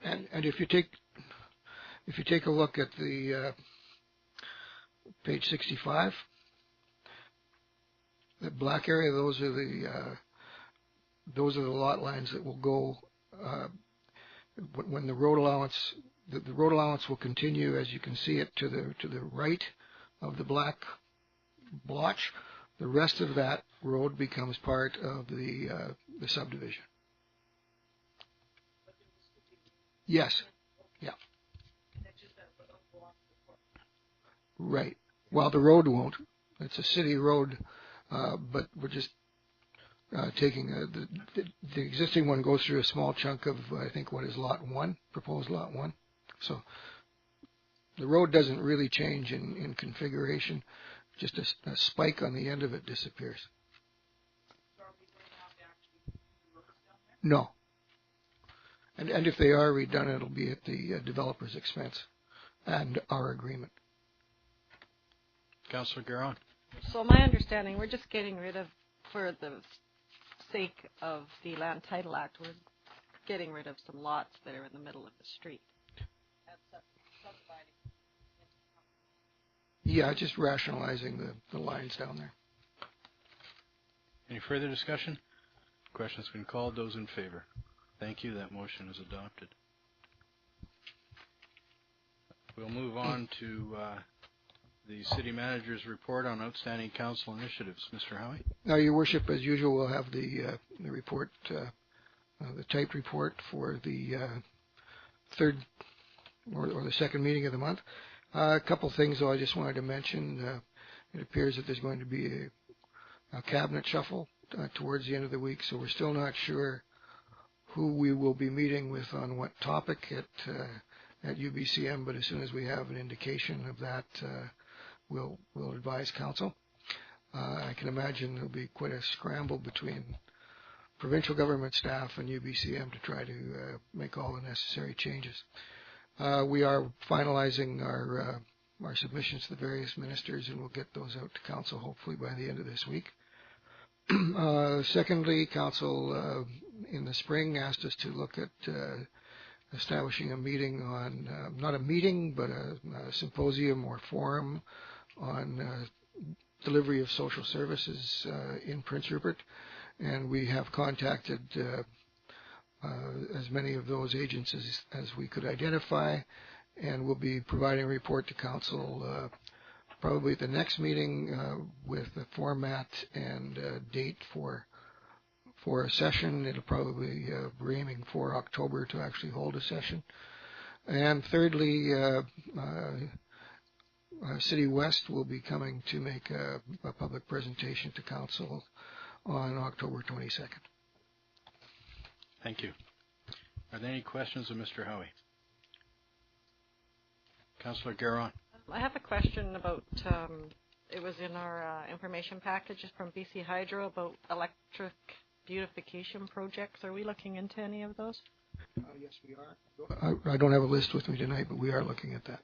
And if you take a look at the page 65, the black area, those are the lot lines that will go when the road allowance. The road allowance will continue, as you can see it, to the right of the black blotch. The rest of that road becomes part of the subdivision. Yes. Yeah. Right. Well, the road won't. It's a city road, but we're just taking the existing one goes through a small chunk of, I think, what is lot 1, proposed lot 1. So the road doesn't really change in configuration. Just a spike on the end of it disappears. No. And if they are redone, it'll be at the developer's expense and our agreement. Councillor Giron. So my understanding, we're just getting rid of, for the sake of the Land Title Act, we're getting rid of some lots that are in the middle of the street. Yeah, just rationalizing the lines down there. Any further discussion? Question's been called. Those in favor? Thank you. That motion is adopted. We'll move on to the City Manager's report on outstanding council initiatives. Mr. Howie? Now, Your Worship, as usual, we'll have the report, the typed report for the third or the second meeting of the month. A couple things, though, I just wanted to mention. It appears that there's going to be a cabinet shuffle towards the end of the week, so we're still not sure who we will be meeting with on what topic at UBCM, but as soon as we have an indication of that, we'll advise council. I can imagine there'll be quite a scramble between provincial government staff and UBCM to try to make all the necessary changes. We are finalizing our submissions to the various ministers, and we'll get those out to council hopefully by the end of this week. Secondly, council in the spring asked us to look at establishing a meeting on, not a meeting, but a symposium or forum on delivery of social services in Prince Rupert. And we have contacted as many of those agents as we could identify, and we'll be providing a report to council probably at the next meeting with the format and date for a session. It'll probably be aiming for October to actually hold a session. And thirdly, City West will be coming to make a public presentation to council on October 22nd. Thank you. Are there any questions of Mr. Howie? Councillor Giron. I have a question about it was in our information package from BC Hydro about electric beautification projects. Are we looking into any of those? Yes, we are. I don't have a list with me tonight, but we are looking at that.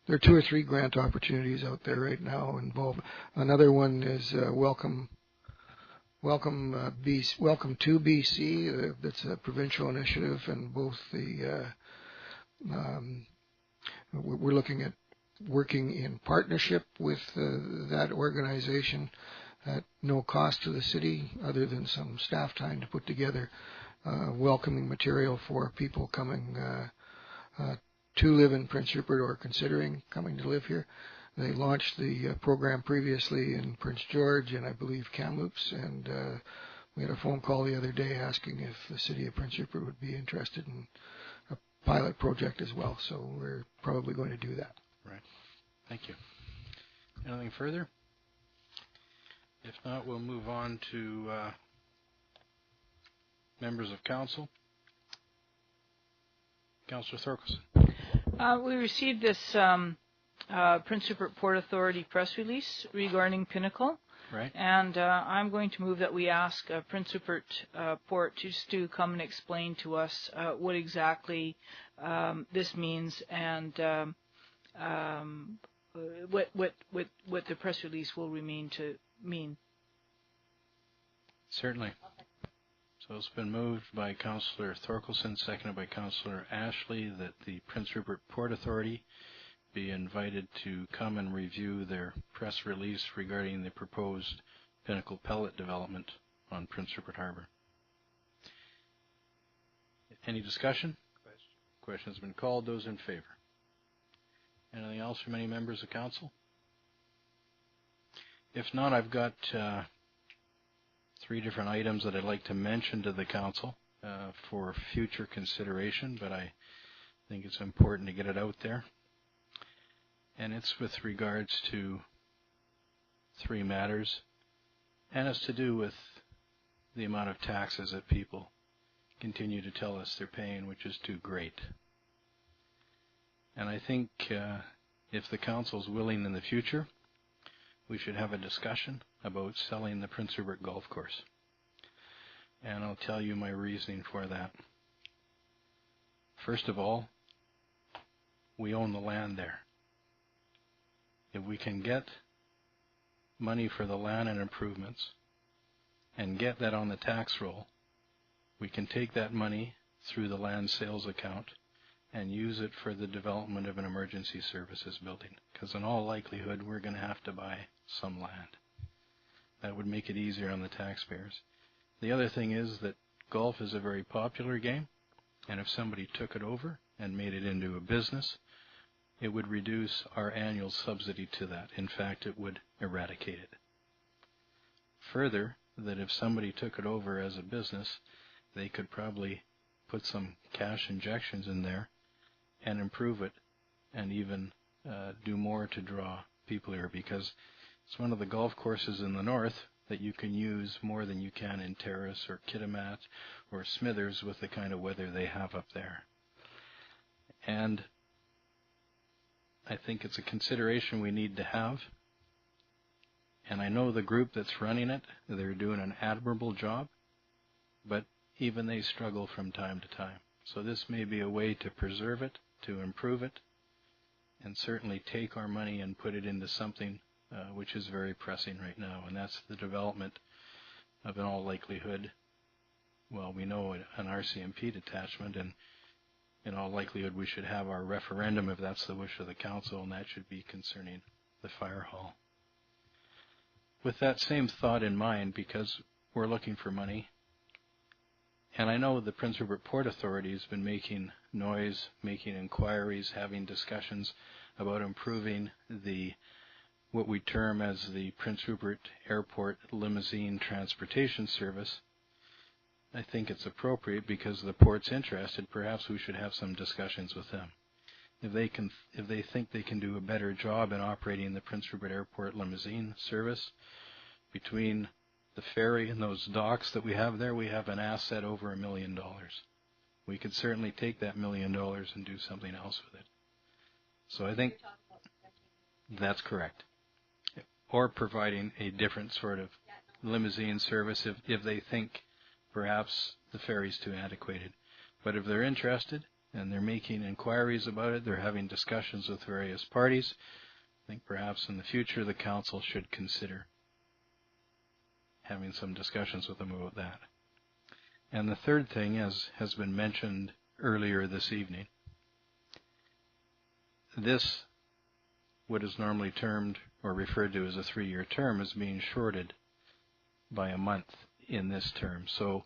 There are 2 or 3 grant opportunities out there right now involved. Another one is Welcome to BC. That's a provincial initiative, and both we're looking at working in partnership with that organization at no cost to the city, other than some staff time to put together welcoming material for people coming to live in Prince Rupert or considering coming to live here. They launched the program previously in Prince George and I believe Kamloops, and we had a phone call the other day asking if the city of Prince Rupert would be interested in a pilot project as well. So we're probably going to do that. Right. Thank you. Anything further? If not, we'll move on to members of council. Councillor Thorkelson. We received this Prince Rupert Port Authority press release regarding Pinnacle. Right. And I'm going to move that we ask Prince Rupert Port just to come and explain to us what exactly this means and what the press release will remain to mean. Certainly. So it's been moved by Councillor Thorkelson, seconded by Councillor Ashley, that the Prince Rupert Port Authority be invited to come and review their press release regarding the proposed Pinnacle pellet development on Prince Rupert Harbour. Any discussion? Question has been called. Those in favor? Anything else from any members of council? If not, I've got 3 different items that I'd like to mention to the council for future consideration, but I think it's important to get it out there. And it's with regards to 3 matters, and it's to do with the amount of taxes that people continue to tell us they're paying, which is too great. And I think if the council's willing in the future, we should have a discussion about selling the Prince Rupert Golf Course. And I'll tell you my reasoning for that. First of all, we own the land there. If we can get money for the land and improvements and get that on the tax roll, we can take that money through the land sales account and use it for the development of an emergency services building, because in all likelihood we're going to have to buy some land. That would make it easier on the taxpayers. The other thing is that golf is a very popular game, and if somebody took it over and made it into a business, it would reduce our annual subsidy to that. In fact, it would eradicate it. Further, that if somebody took it over as a business, they could probably put some cash injections in there and improve it and even do more to draw people here, because it's one of the golf courses in the north that you can use more than you can in Terrace or Kitimat or Smithers with the kind of weather they have up there. And I think it's a consideration we need to have. And I know the group that's running it, they're doing an admirable job, but even they struggle from time to time. So this may be a way to preserve it, to improve it, and certainly take our money and put it into something which is very pressing right now, and that's the development of, in all likelihood, well, we know an RCMP detachment, and in all likelihood we should have our referendum if that's the wish of the council, and that should be concerning the fire hall. With that same thought in mind, because we're looking for money, and I know the Prince Rupert Port Authority has been making noise, making inquiries, having discussions about improving the what we term as the Prince Rupert Airport Limousine Transportation Service. I think it's appropriate, because the port's interested, perhaps we should have some discussions with them. If they think they can do a better job in operating the Prince Rupert Airport Limousine service, between the ferry and those docks that we have there, we have an asset over $1 million. We could certainly take that $1 million and do something else with it. So I think that's correct. or providing a different sort of limousine service if they think perhaps the ferry's too antiquated. But if they're interested and they're making inquiries about it, they're having discussions with various parties, I think perhaps in the future the council should consider having some discussions with them about that. And the third thing, as has been mentioned earlier this evening, this, what is normally termed or referred to as a 3-year term, is being shorted by a month in this term. So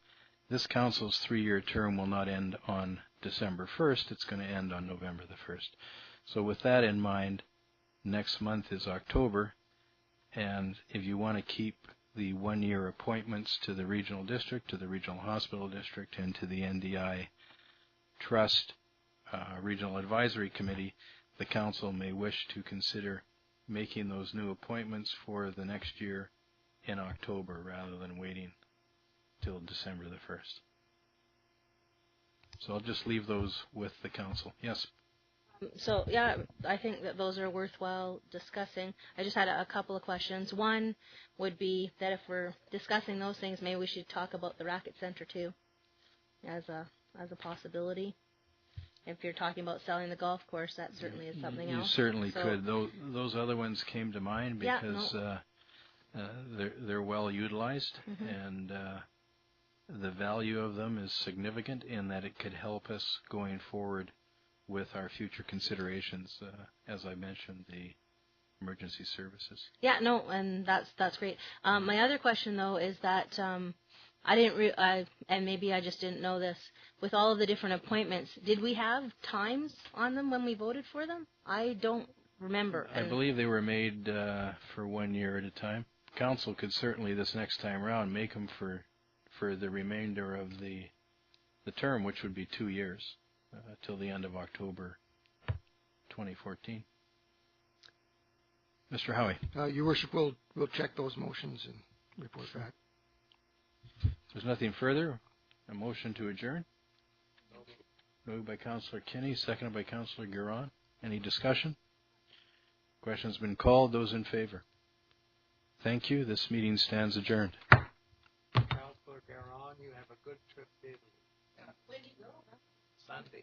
this council's 3-year term will not end on December 1st. It's going to end on November the 1st. So with that in mind, next month is October, and if you want to keep the 1-year appointments to the regional district, to the regional hospital district, and to the NDI Trust Regional Advisory Committee, the council may wish to consider making those new appointments for the next year in October rather than waiting till December the 1st. So I'll just leave those with the council. Yes. So, yeah, I think that those are worthwhile discussing. I just had a couple of questions. One would be that if we're discussing those things, maybe we should talk about the racket center too, as a possibility. If you're talking about selling the golf course, that certainly is something else. You certainly could. Those other ones came to mind because they're well utilized, and the value of them is significant in that it could help us going forward with our future considerations, as I mentioned, the emergency services. Yeah, no, and that's great. My other question, though, is that I didn't, and maybe I just didn't know this, with all of the different appointments, did we have times on them when we voted for them? I don't remember. I believe they were made for 1 year at a time. Council could certainly, this next time around, make them for the remainder of the term, which would be 2 years. Till the end of October 2014. Mr. Howie. Your Worship, we'll check those motions and report back. There's nothing further. A motion to adjourn. Moved by Councillor Kinney, seconded by Councillor Guerin. Any discussion? Question's been called. Those in favor? Thank you. This meeting stands adjourned. Councillor Guerin, you have a good trip to Italy. When do you go? Sunday.